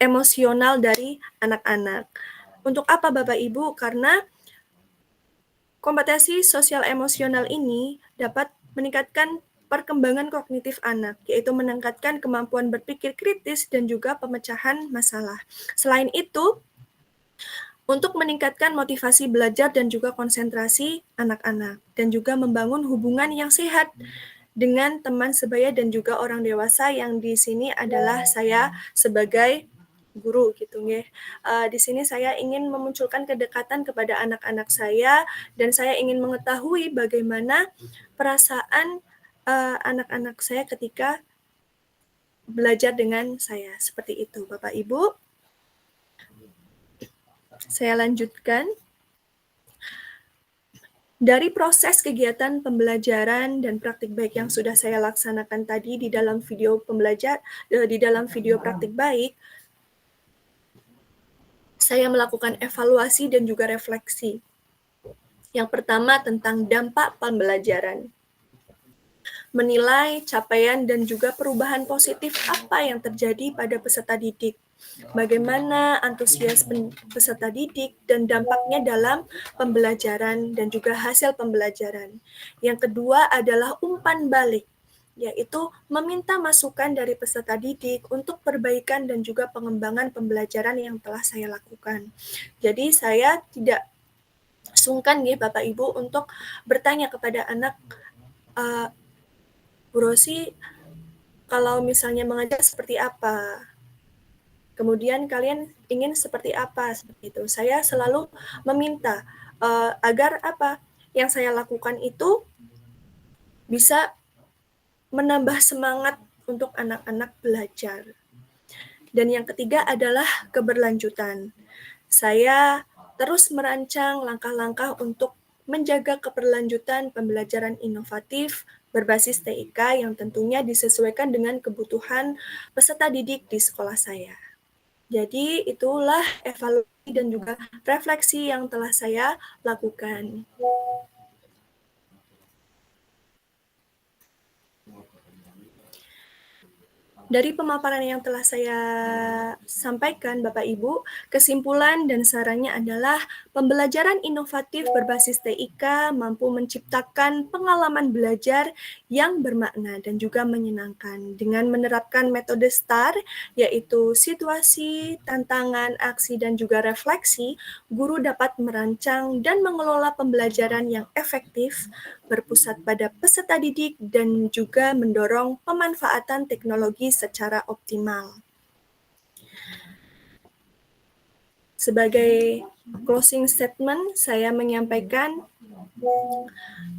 emosional dari anak-anak. Untuk apa Bapak Ibu? Karena kompetensi sosial emosional ini dapat meningkatkan perkembangan kognitif anak, yaitu meningkatkan kemampuan berpikir kritis dan juga pemecahan masalah. Selain itu, untuk meningkatkan motivasi belajar dan juga konsentrasi anak-anak, dan juga membangun hubungan yang sehat dengan teman sebaya dan juga orang dewasa, yang di sini adalah saya sebagai guru gitu ya. Di sini saya ingin memunculkan kedekatan kepada anak-anak saya, dan saya ingin mengetahui bagaimana perasaan anak-anak saya ketika belajar dengan saya. Seperti itu Bapak Ibu. Saya lanjutkan. Dari proses kegiatan pembelajaran dan praktik baik yang sudah saya laksanakan tadi di dalam video praktik baik, saya melakukan evaluasi dan juga refleksi. Yang pertama tentang dampak pembelajaran. Menilai capaian dan juga perubahan positif apa yang terjadi pada peserta didik. Bagaimana antusias peserta didik dan dampaknya dalam pembelajaran dan juga hasil pembelajaran. Yang kedua adalah umpan balik, yaitu meminta masukan dari peserta didik untuk perbaikan dan juga pengembangan pembelajaran yang telah saya lakukan. Jadi saya tidak sungkan ya Bapak Ibu untuk bertanya kepada anak, Bu Rosi, kalau misalnya mengajar seperti apa? Kemudian kalian ingin seperti apa? Seperti itu. Saya selalu meminta agar apa yang saya lakukan itu bisa menambah semangat untuk anak-anak belajar. Dan yang ketiga adalah keberlanjutan. Saya terus merancang langkah-langkah untuk menjaga keberlanjutan pembelajaran inovatif berbasis TIK yang tentunya disesuaikan dengan kebutuhan peserta didik di sekolah saya. Jadi itulah evaluasi dan juga refleksi yang telah saya lakukan. Dari pemaparan yang telah saya sampaikan, Bapak Ibu, kesimpulan dan sarannya adalah pembelajaran inovatif berbasis TIK mampu menciptakan pengalaman belajar yang bermakna dan juga menyenangkan. Dengan menerapkan metode STAR, yaitu situasi, tantangan, aksi, dan juga refleksi, guru dapat merancang dan mengelola pembelajaran yang efektif, berpusat pada peserta didik, dan juga mendorong pemanfaatan teknologi secara optimal. Sebagai closing statement, saya menyampaikan,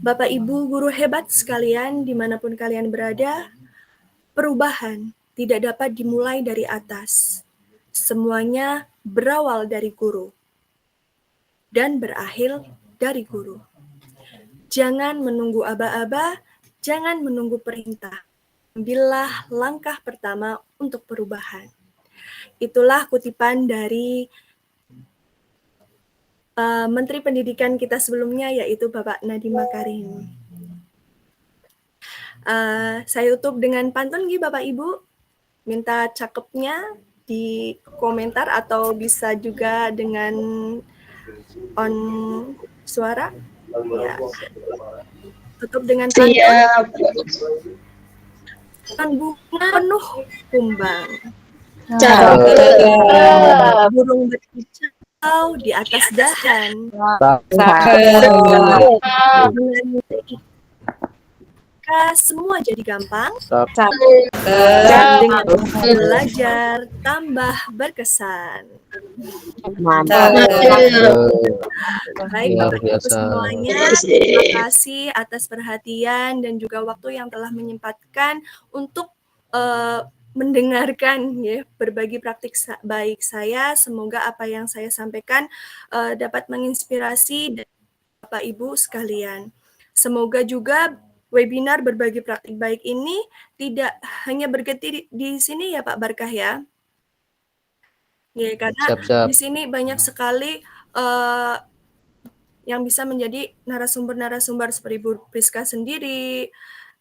Bapak Ibu guru hebat sekalian, dimanapun kalian berada, perubahan tidak dapat dimulai dari atas. Semuanya berawal dari guru dan berakhir dari guru. Jangan menunggu aba-aba, jangan menunggu perintah. Ambillah langkah pertama untuk perubahan. Itulah kutipan dari Menteri Pendidikan kita sebelumnya, yaitu Bapak Nadiem Makarim. Saya tutup dengan pantun Bapak Ibu. Minta cakepnya di komentar atau bisa juga dengan on suara. Ya. Tutup dengan pantun. Bunga penuh kumbang. Burung berkicau di atas dahan. Apakah semua jadi gampang? Sap. Dengan belajar tambah berkesan. Mantap. Baik, Luar Bapak Ibu biasa. semuanya, terima kasih atas perhatian dan juga waktu yang telah menyempatkan untuk mendengarkan ya berbagi praktik baik saya. Semoga apa yang saya sampaikan dapat menginspirasi Bapak Ibu sekalian. Semoga juga webinar berbagi praktik baik ini tidak hanya berhenti di sini ya Pak Barkah ya. Ya, karena Siap-siap. di sini banyak sekali yang bisa menjadi narasumber-narasumber seperti Bu Priska sendiri,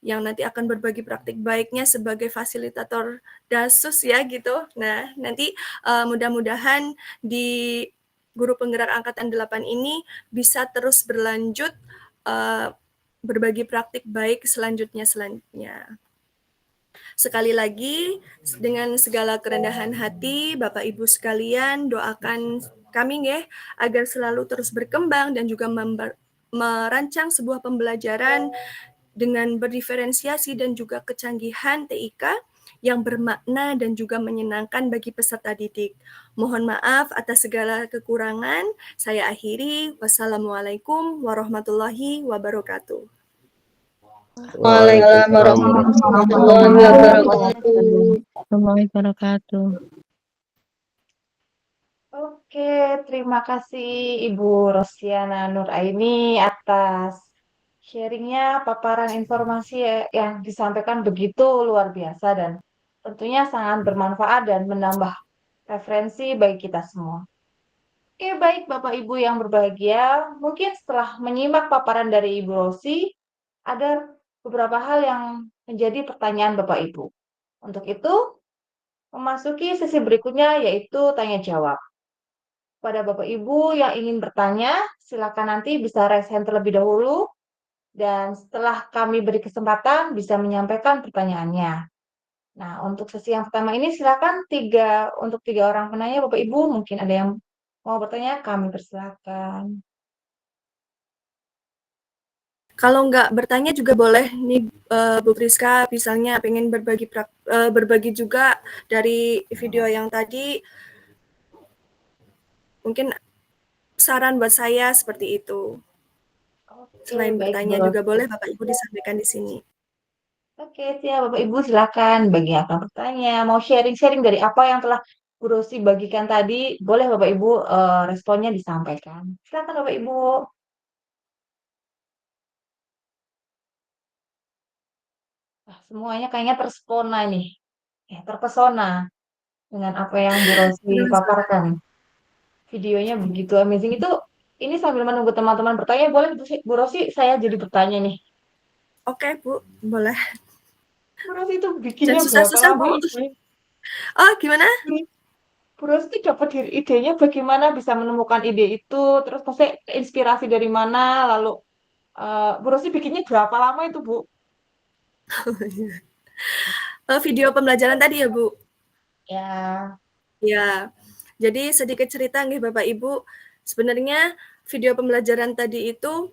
yang nanti akan berbagi praktik baiknya sebagai fasilitator DASUS ya gitu. Nah, nanti mudah-mudahan di Guru Penggerak Angkatan 8 ini bisa terus berlanjut berbagi praktik baik selanjutnya. Sekali lagi, dengan segala kerendahan hati, Bapak Ibu sekalian, doakan kami ya, agar selalu terus berkembang dan juga merancang sebuah pembelajaran dengan berdiferensiasi dan juga kecanggihan TIK yang bermakna dan juga menyenangkan bagi peserta didik. Mohon maaf atas segala kekurangan. Saya akhiri. Wassalamualaikum warahmatullahi wabarakatuh. Waalaikumsalam warahmatullahi wabarakatuh. Oke, terima kasih Ibu Rosiana Nuraini atas sharingnya, paparan informasi yang disampaikan begitu luar biasa dan tentunya sangat bermanfaat dan menambah referensi bagi kita semua. Oke, baik Bapak Ibu yang berbahagia, mungkin setelah menyimak paparan dari Ibu Rosi, ada beberapa hal yang menjadi pertanyaan Bapak Ibu. Untuk itu, memasuki sesi berikutnya yaitu tanya jawab. Pada Bapak Ibu yang ingin bertanya, silakan nanti bisa raise hand terlebih dahulu, dan setelah kami beri kesempatan bisa menyampaikan pertanyaannya. Nah, untuk sesi yang pertama ini silakan untuk tiga orang penanya, Bapak Ibu, mungkin ada yang mau bertanya, kami persilakan. Kalau nggak bertanya juga boleh nih Bu Priska, misalnya pengen berbagi juga dari video yang tadi, mungkin saran buat saya seperti itu. Selain bertanya juga boleh Bapak Ibu disampaikan di sini. Oke, siap Bapak Ibu silakan bagi yang akan bertanya, mau sharing-sharing dari apa yang telah Bu Rosi bagikan tadi, boleh Bapak Ibu responnya disampaikan. Silakan Bapak Ibu. Semuanya kayaknya terpesona nih. Terpesona dengan apa yang Bu Rosi paparkan. Videonya begitu amazing itu. Ini sambil menunggu teman-teman bertanya, boleh Bu Rosi saya jadi bertanya nih. Oke Bu, boleh. Bu Rosi itu bikinnya susah-susah berapa lama? Oh, gimana? Bu Rosi itu dapat idenya bagaimana bisa menemukan ide itu, terus pasti inspirasi dari mana, lalu Bu Rosi bikinnya berapa lama itu Bu? Video pembelajaran tadi ya Bu? Ya. Ya, jadi sedikit cerita nih Bapak Ibu, sebenarnya video pembelajaran tadi itu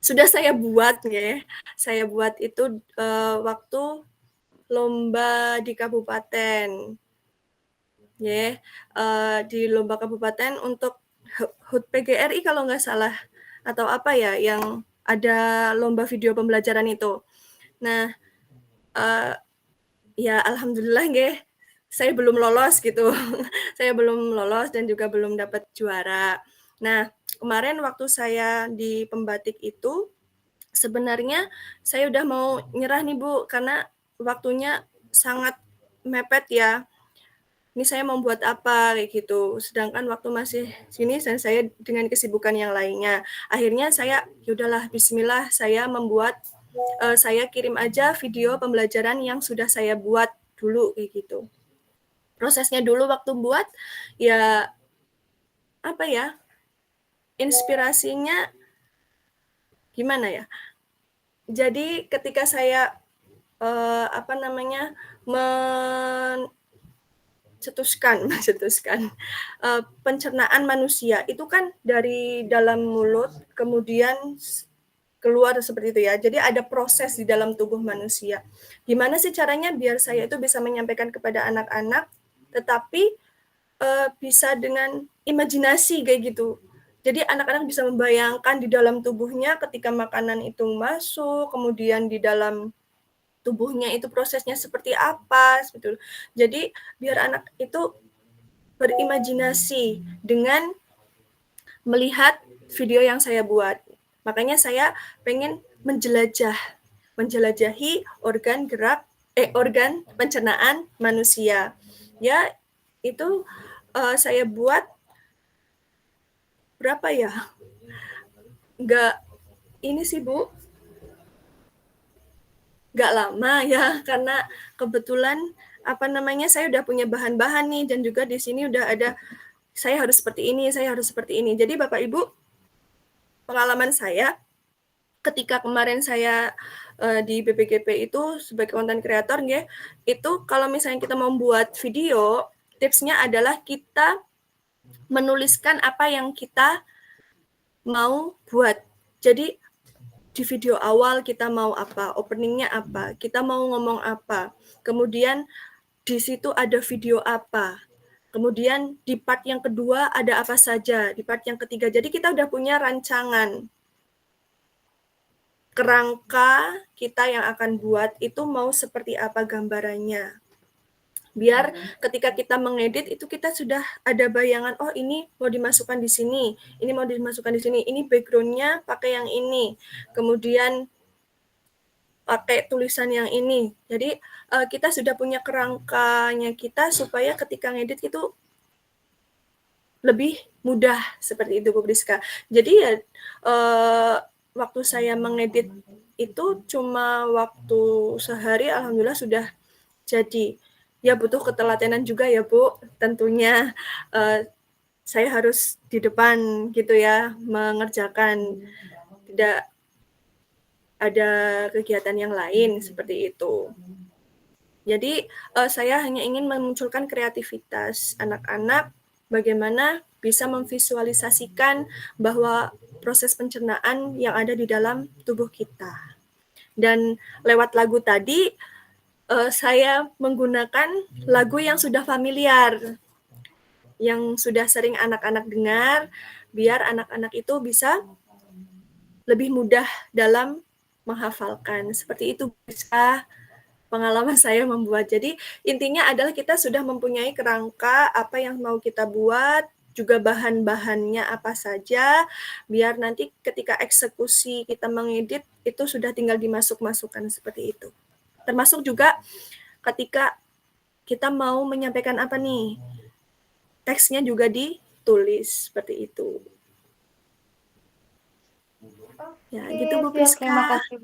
sudah saya buat ya. Saya buat itu waktu lomba di kabupaten. Ya, di lomba kabupaten untuk HUT PGRI kalau nggak salah atau apa ya yang ada lomba video pembelajaran itu. Nah, ya alhamdulillah nggih, saya belum lolos gitu. Saya belum lolos dan juga belum dapat juara. Nah, kemarin waktu saya di pembatik itu, sebenarnya saya udah mau nyerah nih Bu, karena waktunya sangat mepet ya. Ini saya mau buat apa kayak gitu. Sedangkan waktu masih sini dan saya dengan kesibukan yang lainnya. Akhirnya saya yaudahlah bismillah saya membuat saya kirim aja video pembelajaran yang sudah saya buat dulu kayak gitu. Prosesnya dulu waktu buat ya apa ya? Inspirasinya gimana ya? Jadi ketika saya mencetuskan pencernaan manusia itu kan dari dalam mulut kemudian keluar seperti itu ya. Jadi ada proses di dalam tubuh manusia. Gimana sih caranya biar saya itu bisa menyampaikan kepada anak-anak, tetapi bisa dengan imajinasi kayak gitu. Jadi anak-anak bisa membayangkan di dalam tubuhnya ketika makanan itu masuk, kemudian di dalam tubuhnya itu prosesnya seperti apa, gitu. Jadi biar anak itu berimajinasi dengan melihat video yang saya buat. Makanya saya pengen menjelajahi organ pencernaan manusia. Ya, itu saya buat berapa ya? Enggak ini sih Bu, enggak lama ya, karena kebetulan saya udah punya bahan-bahan nih, dan juga di sini udah ada saya harus seperti ini, saya harus seperti ini. Jadi Bapak Ibu, pengalaman saya ketika kemarin saya di BPGP itu sebagai content creator ya, itu kalau misalnya kita membuat video, tipsnya adalah kita menuliskan apa yang kita mau buat. Jadi di video awal kita mau apa, openingnya apa, kita mau ngomong apa, kemudian di situ ada video apa, kemudian di part yang kedua ada apa saja, di part yang ketiga. Jadi kita udah punya rancangan kerangka kita yang akan buat itu mau seperti apa gambarannya. Biar ketika kita mengedit itu kita sudah ada bayangan, oh ini mau dimasukkan di sini, ini mau dimasukkan di sini, ini background-nya pakai yang ini, kemudian pakai tulisan yang ini. Jadi kita sudah punya kerangkanya kita supaya ketika ngedit itu lebih mudah seperti itu Bu Priska. Jadi ya waktu saya mengedit itu cuma waktu sehari, alhamdulillah sudah jadi. Ya butuh ketelatenan juga ya Bu, tentunya saya harus di depan gitu ya, mengerjakan, tidak ada kegiatan yang lain seperti itu. Jadi saya hanya ingin memunculkan kreativitas anak-anak, bagaimana bisa memvisualisasikan bahwa proses pencernaan yang ada di dalam tubuh kita. Dan lewat lagu tadi, saya menggunakan lagu yang sudah familiar, yang sudah sering anak-anak dengar, biar anak-anak itu bisa lebih mudah dalam menghafalkan. Seperti itu bisa pengalaman saya membuat. Jadi intinya adalah kita sudah mempunyai kerangka apa yang mau kita buat, juga bahan-bahannya apa saja, biar nanti ketika eksekusi kita mengedit, itu sudah tinggal dimasuk-masukkan seperti itu. Termasuk juga ketika kita mau menyampaikan apa nih, teksnya juga ditulis seperti itu. Ya, gitu Bu Priska. Terima kasih.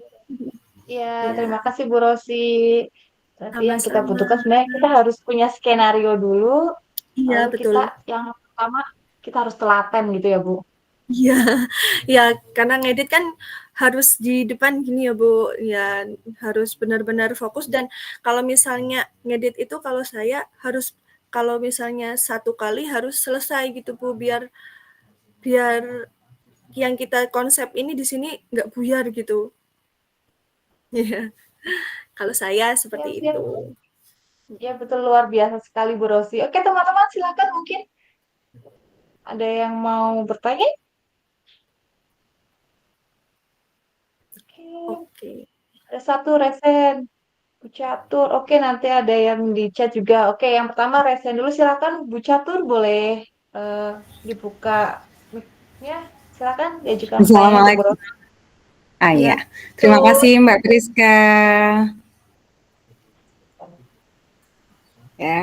Ya, terima kasih Bu Rosi. Berarti yang kita Sama-sama. butuhkan sebenarnya kita harus punya skenario dulu. Iya, Lalu betul. yang pertama kita harus telaten gitu ya Bu. Iya, ya karena ngedit kan harus di depan gini ya Bu, ya harus benar-benar fokus. Dan kalau misalnya ngedit itu kalau saya harus, kalau misalnya satu kali harus selesai gitu Bu, biar yang kita konsep ini di sini nggak buyar gitu. Iya, kalau saya seperti Siap. itu. Ya betul, luar biasa sekali Bu Rosi. Oke teman-teman, silakan mungkin ada yang mau bertanya? Oke. Ada satu Resen, Bu Catur. Oke, nanti ada yang di chat juga. Oke, yang pertama Resen dulu, silakan Bu Catur, boleh dibuka mic-nya. Silakan diajukan pertanyaan untuk Bu Assalamualaikum. Rosi. Iya, terima kasih Mbak Priska. Ya,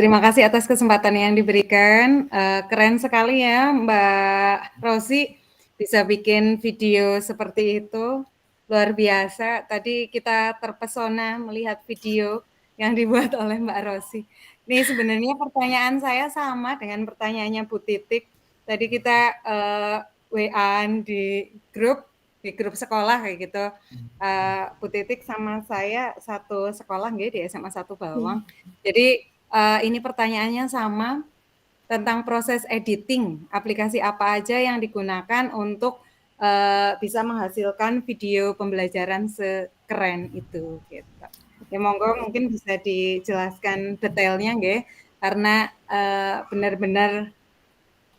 terima kasih atas kesempatan yang diberikan. Keren sekali ya Mbak Rosi, bisa bikin video seperti itu. Luar biasa. Tadi kita terpesona melihat video yang dibuat oleh Mbak Rosi. Ini sebenarnya pertanyaan saya sama dengan pertanyaannya Bu Titik. Tadi kita WA-an di grup sekolah kayak gitu. Bu Titik sama saya satu sekolah nggih di SMA 1 Bawang. Jadi ini pertanyaannya sama tentang proses editing, aplikasi apa aja yang digunakan untuk bisa menghasilkan video pembelajaran sekeren itu gitu. Ya monggo mungkin bisa dijelaskan detailnya nggih, karena benar-benar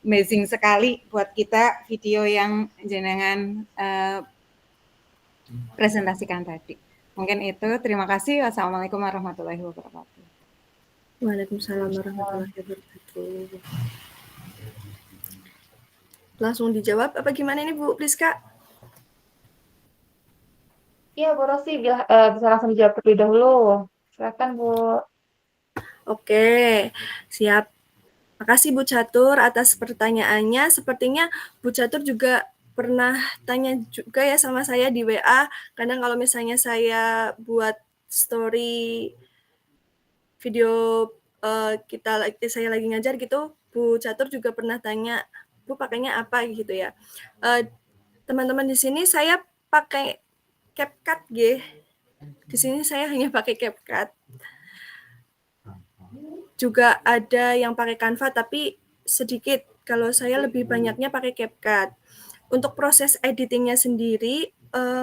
amazing sekali buat kita video yang jenengan presentasikan tadi. Mungkin itu, terima kasih. Wassalamualaikum warahmatullahi wabarakatuh. Waalaikumsalam warahmatullahi wabarakatuh. Langsung dijawab apa gimana ini Bu Priska? Iya, Bu Rosi, bisa langsung dijawab terlebih dahulu. Silakan, Bu. Oke, siap. Makasih Bu Catur atas pertanyaannya. Sepertinya Bu Catur juga pernah tanya juga ya sama saya di WA. Kadang kalau misalnya saya buat story video saya lagi ngajar gitu, Bu Catur juga pernah tanya, Bu pakainya apa gitu ya. Teman-teman di sini saya pakai CapCut G. Di sini saya hanya pakai CapCut. Juga ada yang pakai Canva tapi sedikit. Kalau saya lebih banyaknya pakai CapCut. Untuk proses editingnya sendiri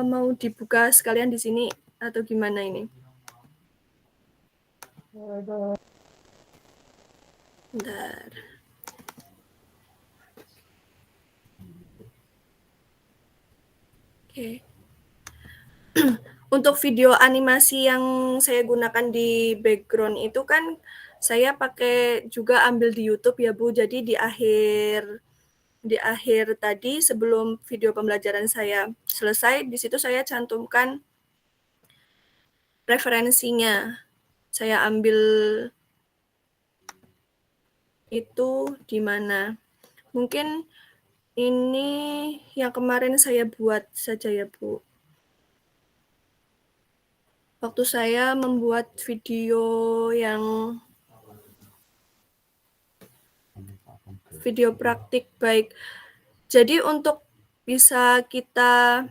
mau dibuka sekalian di sini atau gimana ini? Bentar. Oke. Untuk video animasi yang saya gunakan di background itu kan saya pakai juga ambil di YouTube ya Bu. Jadi di akhir tadi sebelum video pembelajaran saya selesai, di situ saya cantumkan referensinya. Saya ambil itu di mana. Mungkin ini yang kemarin saya buat saja ya Bu. Waktu saya membuat video praktik baik. Jadi untuk bisa kita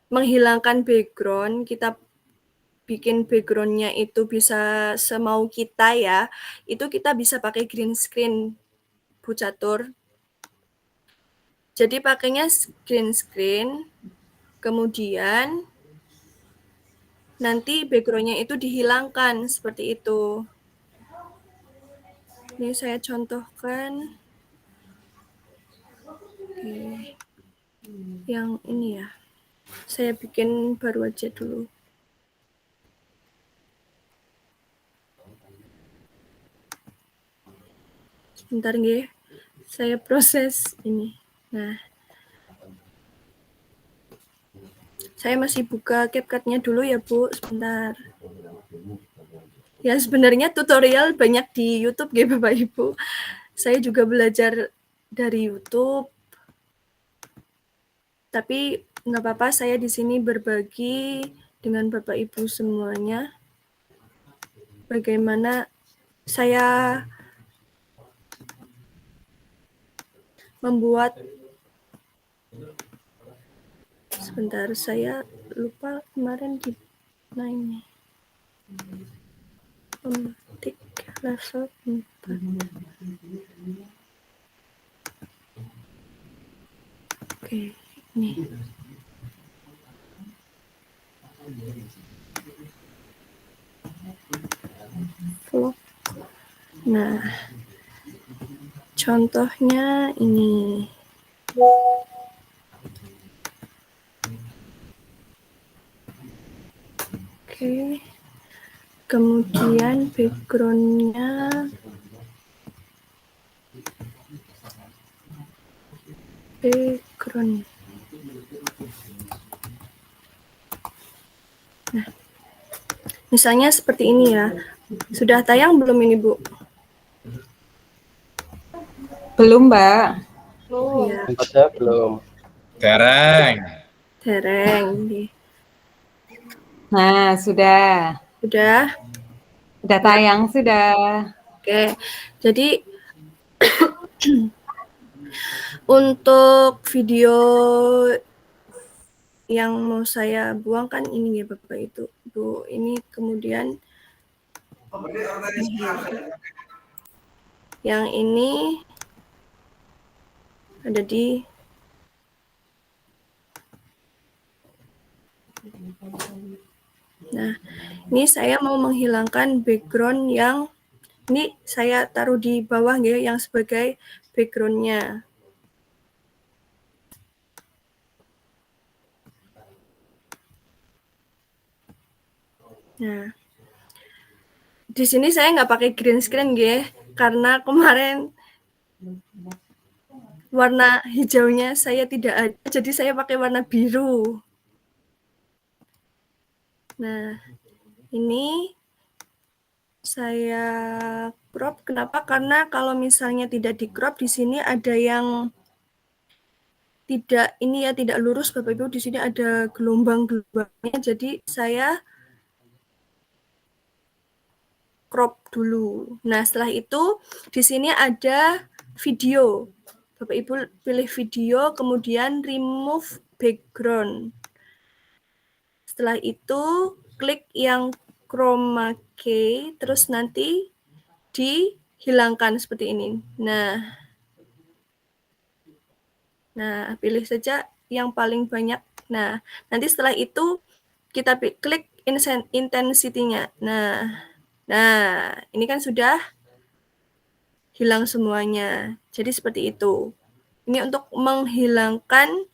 menghilangkan background, kita bikin background-nya itu bisa semau kita ya, itu kita bisa pakai green screen, Bu Catur. Jadi pakainya green screen, kemudian nanti background-nya itu dihilangkan seperti itu. Ini saya contohkan. Oke. Yang ini ya. Saya bikin baru aja dulu. Sebentar nggih. Saya proses ini. Nah. Saya masih buka CapCut-nya dulu ya, Bu. Sebentar. Ya, sebenarnya tutorial banyak di YouTube ya, Bapak Ibu. Saya juga belajar dari YouTube. Tapi nggak apa-apa, saya di sini berbagi dengan Bapak Ibu semuanya. Bagaimana saya membuat. Sebentar, saya lupa kemarin di ini. Pemetik level 4. Oke, ini. Vlog. Nah, contohnya ini. Oke, kemudian background-nya Nah, misalnya seperti ini ya. Sudah tayang belum ini, Bu? Belum, Mbak. Belum. Ada belum? Tereng. Nah, sudah. Sudah? Sudah tayang, sudah. Oke, jadi untuk video yang mau saya buang kan ini ya Bapak itu. Bu, ini kemudian yang ini ada di Nah, ini saya mau menghilangkan background yang ini saya taruh di bawah ya, yang sebagai background-nya. Nah, di sini saya nggak pakai green screen ya, karena kemarin warna hijaunya saya tidak ada, jadi saya pakai warna biru. Nah, ini saya crop. Kenapa? Karena kalau misalnya tidak di crop, di sini ada yang tidak ini ya, tidak lurus Bapak Ibu. Di sini ada gelombang-gelombangnya, jadi saya crop dulu. Nah, setelah itu di sini ada video. Bapak Ibu pilih video, kemudian remove background. Setelah itu klik yang chroma key, terus nanti dihilangkan seperti ini. Nah, pilih saja yang paling banyak. Nah, nanti setelah itu kita klik intensity-nya. Nah, ini kan sudah hilang semuanya. Jadi seperti itu. Ini untuk menghilangkan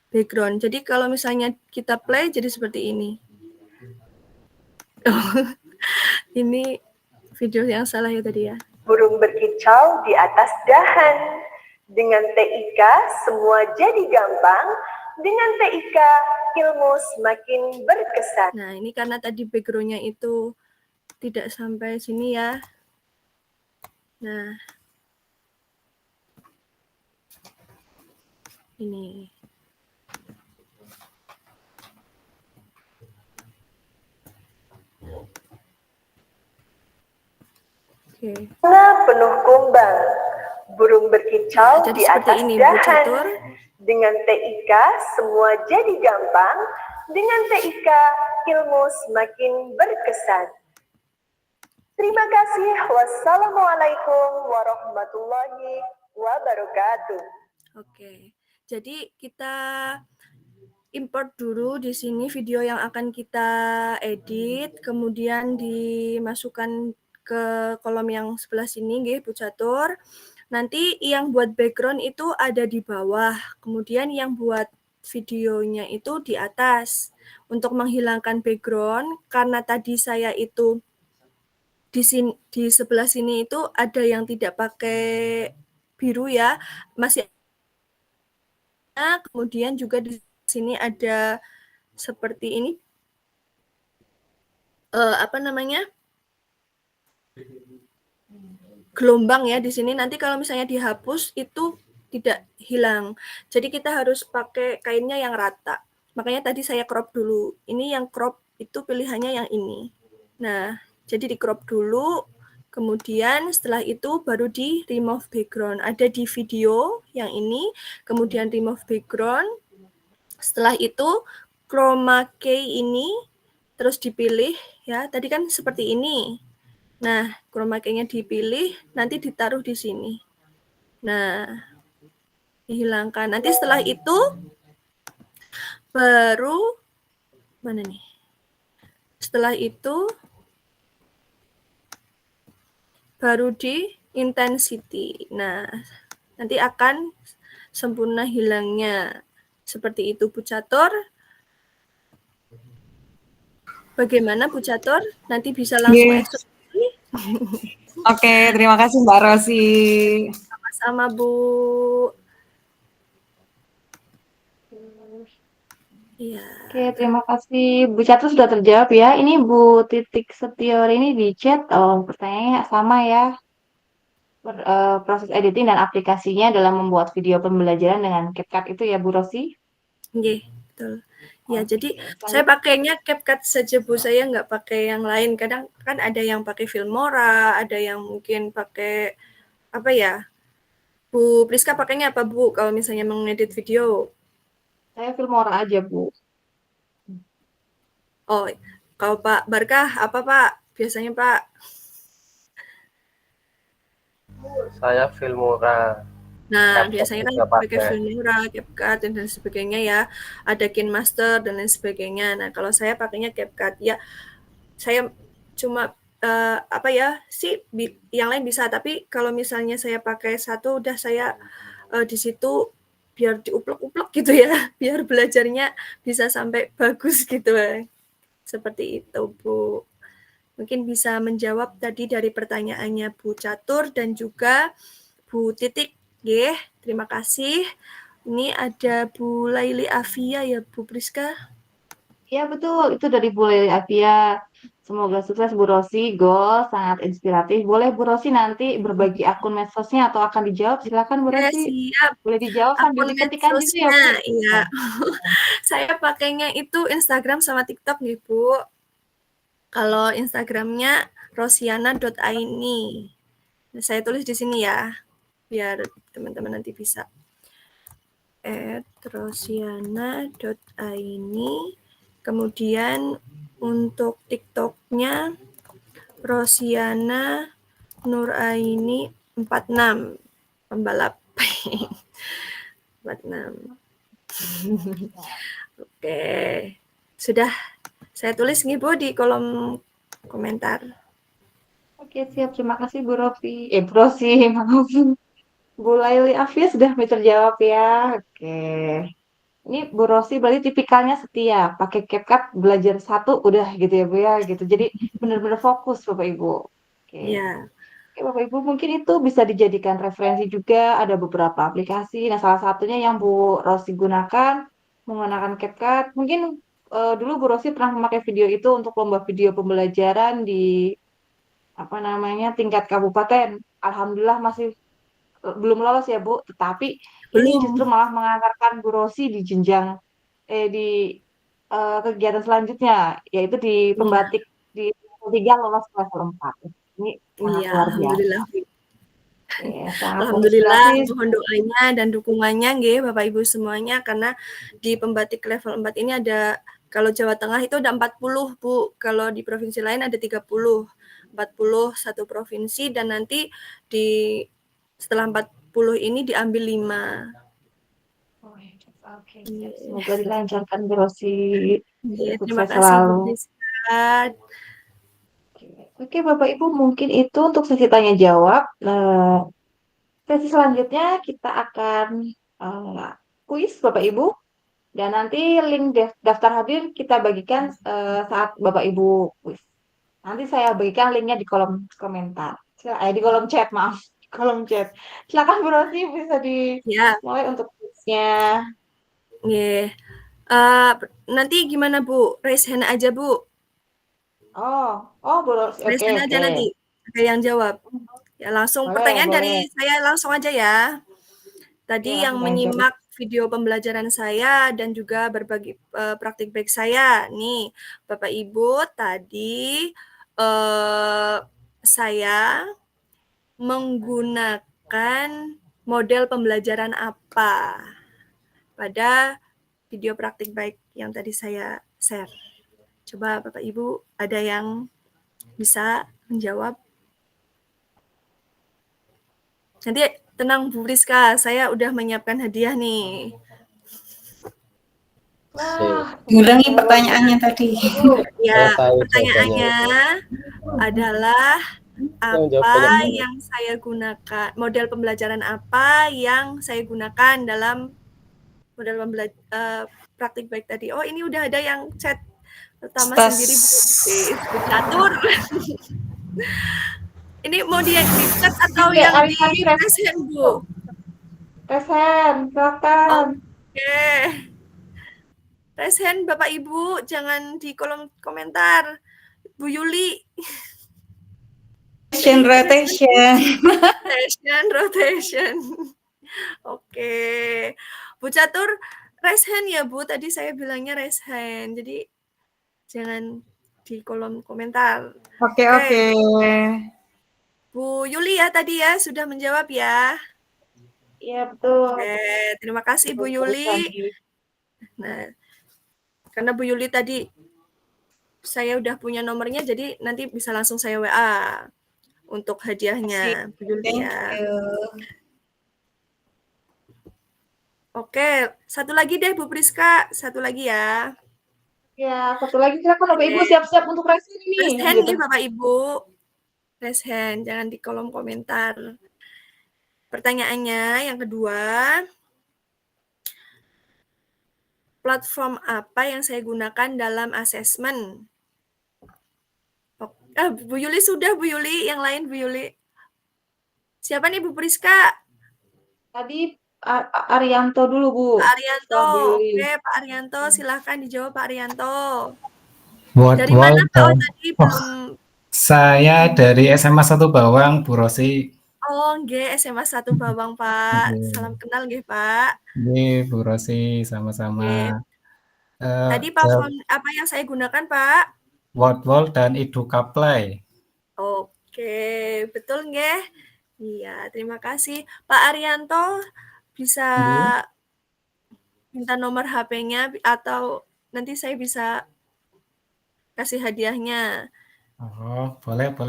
background. Jadi kalau misalnya kita play jadi seperti ini. Ini video yang salah ya tadi ya. Burung berkicau di atas dahan. Dengan TIK semua jadi gampang. Dengan TIK ilmu semakin berkesan. Nah, ini karena tadi background-nya itu tidak sampai sini ya. Nah, ini. Oke. Bunga penuh kumbang, burung berkicau Jadi di seperti atas ini, Bu dahan. Catur. Dengan TIK semua jadi gampang. Dengan TIK ilmu semakin berkesan. Terima kasih. Wassalamualaikum warahmatullahi wabarakatuh. Oke. Jadi kita import dulu di sini video yang akan kita edit, kemudian dimasukkan ke kolom yang sebelah sini nggih Bu Catur. Nanti yang buat background itu ada di bawah, kemudian yang buat videonya itu di atas. Untuk menghilangkan background, karena tadi saya itu di sebelah sini itu ada yang tidak pakai biru ya, masih. Kemudian juga di sini ada seperti ini, gelombang ya di sini. Nanti kalau misalnya dihapus itu tidak hilang. Jadi kita harus pakai kainnya yang rata. Makanya tadi saya crop dulu. Ini yang crop itu pilihannya yang ini. Nah, jadi di crop dulu. Kemudian setelah itu baru di remove background. Ada di video yang ini. Kemudian remove background. Setelah itu chroma key ini terus dipilih ya. Tadi kan seperti ini. Nah, chroma key-nya dipilih, nanti ditaruh di sini. Nah, dihilangkan. Nanti setelah itu baru mana nih? Setelah itu baru di intensity. Nah, nanti akan sempurna hilangnya. Seperti itu Bu Catur. Bagaimana Bu Catur? Nanti bisa langsung eksekusi. Oke, terima kasih Mbak Rosi. Sama-sama Bu. Iya. Oke, terima kasih Bu Catur sudah terjawab ya. Ini Bu Titik Setior ini di chat, pertanyaannya sama ya. Proses editing dan aplikasinya dalam membuat video pembelajaran dengan CapCut itu ya Bu Rosi? Iya, betul. Ya, jadi saya pakainya CapCut saja Bu, saya nggak pakai yang lain. Kadang kan ada yang pakai Filmora, ada yang mungkin pakai apa ya? Bu Priska pakainya apa Bu kalau misalnya mengedit video? Saya Filmora aja Bu. Oh, kalau Pak Barkah apa Pak? Biasanya Pak? Saya Filmora. Nah, Laptop biasanya kan juga pakai pakai. Filmora, CapCut, dan lain sebagainya ya. Ada KineMaster dan lain sebagainya. Nah, kalau saya pakainya CapCut. Ya, saya cuma apa ya sih yang lain bisa, tapi kalau misalnya saya pakai satu udah saya di situ biar diuplek-uplek gitu ya, biar belajarnya bisa sampai bagus gitu. Seperti itu, Bu. Mungkin bisa menjawab tadi dari pertanyaannya Bu Catur dan juga Bu Titik. Nggih, terima kasih. Ini ada Bu Laili Afia ya, Bu Priska. Iya betul, itu dari Bu Leli Afia. Semoga sukses Bu Rosi, goal sangat inspiratif. Boleh Bu Rosi nanti berbagi akun medsosnya atau akan dijawab? Silakan Bu Ya, Rosi. siap. Boleh dijawab sambil Akun diketikkan juga ya Bu. medsosnya, iya. Nah, Saya pakainya itu Instagram sama TikTok nih, Bu. Kalau Instagramnya rosiana.aini. Saya tulis di sini ya, biar teman-teman nanti bisa. @rosiana.aini. Kemudian untuk TikToknya Rosiana Nuraini 46 pembalap 46. Oke, sudah saya tulis nih Bu di kolom komentar. Oke siap, terima kasih Bu Rosi. Bu Rosi, maaf. Bu Laili Afia sudah terjawab ya. Oke. Ini Bu Rosi berarti tipikalnya setia, pakai CapCut belajar satu udah gitu ya Bu ya gitu. Jadi benar-benar fokus Bapak Ibu. Oke. Ya, Oke, Bapak Ibu, mungkin itu bisa dijadikan referensi juga. Ada beberapa aplikasi. Nah, salah satunya yang Bu Rosi gunakan menggunakan CapCut. Mungkin dulu Bu Rosi pernah memakai video itu untuk lomba video pembelajaran di apa namanya tingkat kabupaten. Alhamdulillah masih belum lolos ya Bu. Tetapi ini justru belum. malah mengantarkan Bu Rosi di jenjang di kegiatan selanjutnya, yaitu di Iya, pembatik di level 3 lolos ke level 4. Ini sangat iya, luar biasa. alhamdulillah. Oke, sangat Alhamdulillah, menginspirasi. mohon doanya dan dukungannya nggih Bapak Ibu semuanya, karena di pembatik level 4 ini ada, kalau Jawa Tengah itu ada 40 Bu, kalau di provinsi lain ada 30, 40 satu provinsi, dan nanti di setelah 40 ini diambil 5. Oke, siap. Semoga dilancarkan Bu Rosi. Terima Sukses kasih Bu selalu. Priska. Oke, Bapak Ibu, mungkin itu untuk sesi tanya jawab. Sesi selanjutnya kita akan kuis Bapak Ibu. Dan nanti link daftar hadir kita bagikan saat Bapak Ibu kuis. Nanti saya bagikan linknya di kolom komentar. Di kolom chat, maaf. Di kolom chat. Silakan Bu Rosi bisa Ya, dimulai untuk kuisnya. nggih. Nanti gimana Bu? Raise hand aja Bu. Bu Rosi. Raise Oke, hand aja oke. nanti. Ada yang jawab. Ya langsung Boleh, pertanyaan boleh. dari saya langsung aja ya. Oke, Tadi yang langsung aja. menyimak video pembelajaran saya dan juga berbagi praktik baik saya. Nih, Bapak Ibu, tadi saya menggunakan model pembelajaran apa pada video praktik baik yang tadi saya share. Coba Bapak Ibu ada yang bisa menjawab? Nanti tenang Bu Rizka, saya udah menyiapkan hadiah nih. Wah, Ulangi luar pertanyaannya biasa. tadi. Ya, Saya tahu jawabannya pertanyaannya itu. adalah Yang apa jawabannya benar. yang saya gunakan, model pembelajaran apa yang saya gunakan dalam model praktik baik tadi. Oh, ini udah ada yang chat pertama Tas. sendiri Bu Catur. Ini mau di chat atau Oke, yang di tadi present Bu? Resen, silakan. Oke. Raise hand Bapak Ibu, jangan di kolom komentar. Bu Yuli. Rotation. Rotation. Oke. Bu Catur, raise hand ya Bu. Tadi saya bilangnya raise hand. Jadi jangan di kolom komentar. Oke. Bu Yuli ya tadi ya sudah menjawab ya. Iya, betul. Oke, terima kasih Bu Yuli. Nah, karena Bu Yuli tadi saya udah punya nomornya, jadi nanti bisa langsung saya WA untuk hadiahnya Bu Yuli Thank ya. you. Oke, satu lagi deh Bu Priska, satu lagi ya. Ya, satu lagi silakan Bapak Ibu siap-siap untuk raise hand ini. Raise hand Gitu. ya Bapak Ibu. Raise hand, jangan di kolom komentar. Pertanyaannya yang kedua, platform apa yang saya gunakan dalam asesmen? Bu Yuli sudah, Bu Yuli. Yang lain, Bu Yuli. Siapa nih, Bu Priska? Tadi Arianto dulu, Bu. Pak Arianto. Bu Yuli. Oke, Pak Arianto. Silahkan dijawab, Pak Arianto. What, Dari mana, Pak? Oh, tadi belum. Saya dari SMA 1 Bawang, Bu Rosi. Oh, nggih, SMA 1 Bawang, Pak. Salam kenal nggih, Pak. Nggih, Bu Rosi, sama-sama. Tadi platform apa yang saya gunakan, Pak? Wordwall dan Edukaplay. Oke, betul nggih? Iya, terima kasih. Pak Arianto, bisa minta nomor HP-nya atau nanti saya bisa kasih hadiahnya. Oh, boleh, Bu.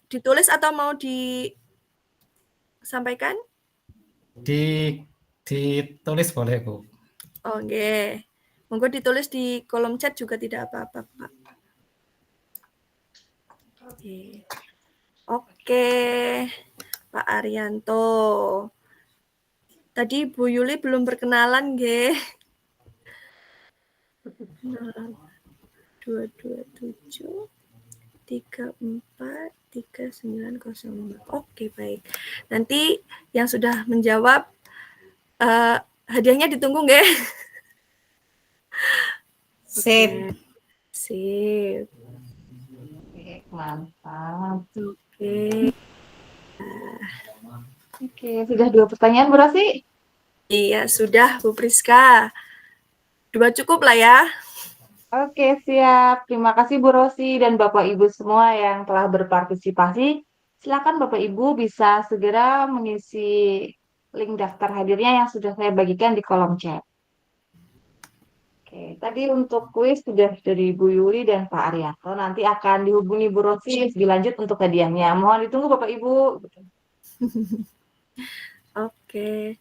Ditulis atau mau disampaikan? Ditulis boleh, Bu. Oke. Monggo ditulis di kolom chat juga tidak apa-apa, Pak. Oke, Pak Arianto. Tadi Bu Yuli belum berkenalan, nggih. 227 34 3905. Oke, baik. Nanti yang sudah menjawab hadiahnya ditunggu nggih? Sip. Sip. Oke, mantap. Oke. Oke, sudah 2 pertanyaan, Bu Rosi? Iya, sudah, Bu Priska. 2 cukup lah ya. Oke, siap. Terima kasih Bu Rosi dan Bapak Ibu semua yang telah berpartisipasi. Silakan Bapak Ibu bisa segera mengisi link daftar hadirnya yang sudah saya bagikan di kolom chat. Oke, tadi untuk kuis sudah dari Bu Yuli dan Pak Arianto. Nanti akan dihubungi Bu Rosi lebih lanjut untuk hadiahnya. Mohon ditunggu Bapak Ibu. Oke.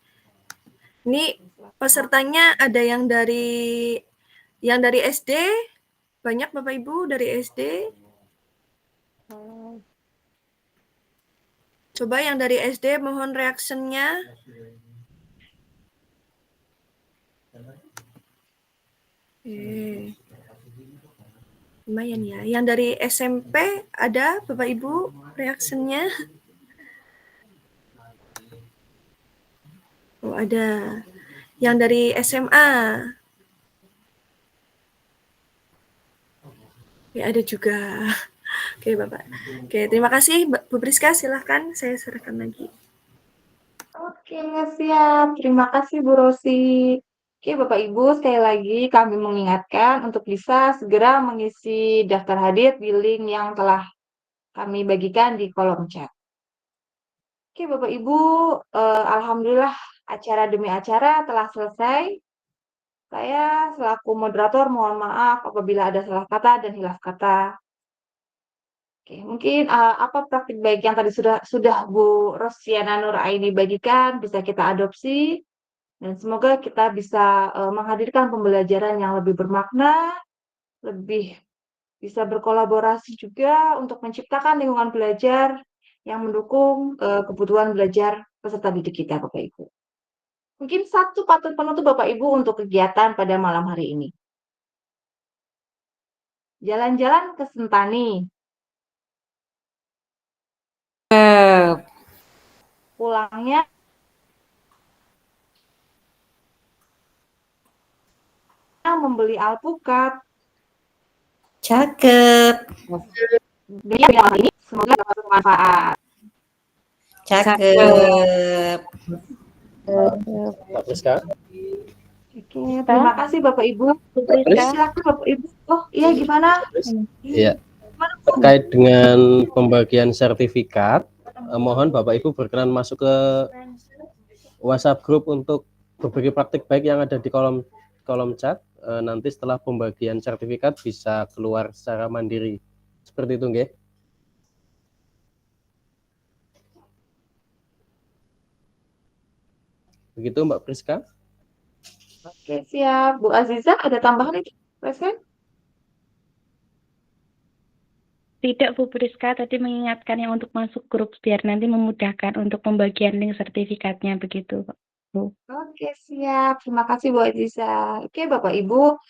Ini pesertanya ada yang dari SD, banyak Bapak Ibu dari SD. Coba yang dari SD mohon reaksinya. Lumayan ya. Yang dari SMP ada Bapak Ibu reaksinya? Oh, ada. Yang dari SMA. Ya, ada juga. Oke, Bapak. Oke, terima kasih Bu Priska. Silahkan saya serahkan lagi. Oke, siap. Terima kasih Bu Rosi. Oke, Bapak Ibu, sekali lagi kami mengingatkan untuk bisa segera mengisi daftar hadir di link yang telah kami bagikan di kolom chat. Oke, Bapak Ibu, alhamdulillah acara demi acara telah selesai. Saya selaku moderator mohon maaf apabila ada salah kata dan hilaf kata. Oke, mungkin apa praktik baik yang tadi sudah Bu Rosiana Nur Aini bagikan bisa kita adopsi dan semoga kita bisa menghadirkan pembelajaran yang lebih bermakna, lebih bisa berkolaborasi juga untuk menciptakan lingkungan belajar yang mendukung kebutuhan belajar peserta didik kita, Bapak Ibu. Mungkin satu patut penutup Bapak Ibu untuk kegiatan pada malam hari ini. Jalan-jalan ke Sentani. Pulangnya membeli alpukat. Cakep. Ini semoga dapat bermanfaat. Cakep. Pak Priska. Oke, terima kasih Bapak Ibu. Silakan Bapak Ibu. Oh, iya gimana? Iya. Terkait dengan pembagian sertifikat, mohon Bapak Ibu berkenan masuk ke WhatsApp group untuk berbagi praktik baik yang ada di kolom chat. Nanti setelah pembagian sertifikat bisa keluar secara mandiri. Seperti itu, nggih. Begitu Mbak Priska? Oke, siap. Bu Aziza, ada tambahan itu? Presiden? Tidak, Bu Priska, tadi mengingatkan yang untuk masuk grup biar nanti memudahkan untuk pembagian link sertifikatnya begitu, Bu. Oke, siap. Terima kasih, Bu Aziza. Oke, Bapak Ibu,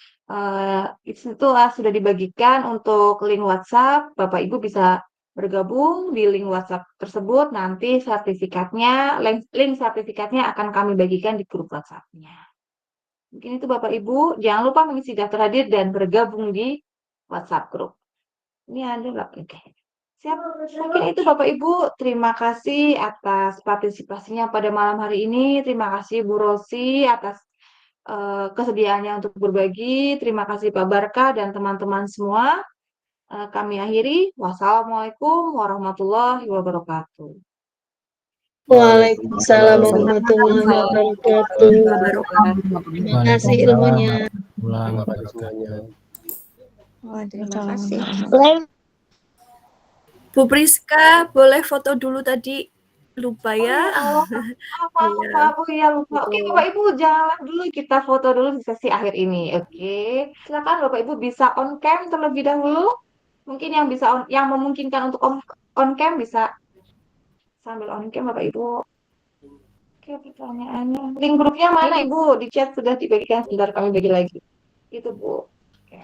itu sudah dibagikan untuk link WhatsApp. Bapak Ibu bisa bergabung di link WhatsApp tersebut. Nanti link sertifikatnya akan kami bagikan di grup WhatsApp-nya. Mungkin itu Bapak Ibu. Jangan lupa mengisi daftar hadir dan bergabung di WhatsApp grup. Ini ada nggak? Oke. Siap. Mungkin itu Bapak Ibu. Terima kasih atas partisipasinya pada malam hari ini. Terima kasih Bu Rosi atas kesediaannya untuk berbagi. Terima kasih Pak Barka dan teman-teman semua. Kami akhiri. Wassalamualaikum warahmatullahi wabarakatuh. Waalaikumsalam warahmatullahi wabarakatuh. Terima kasih ilmunya. Terima kasih semuanya. Terima kasih. Bu Priska, boleh foto dulu tadi. Lupa ya. Maaf, Bu, ya lupa. Oke, Bapak Ibu, jangan dulu kita foto dulu di sesi akhir ini. Oke, silakan Bapak Ibu bisa on cam terlebih dahulu. Mungkin yang memungkinkan untuk on cam bisa sambil on cam Bapak Ibu. Oke, pertanyaannya. Link grupnya mana Ibu? Di chat sudah dibagikan, sebentar kami bagi lagi. Itu Bu. Oke.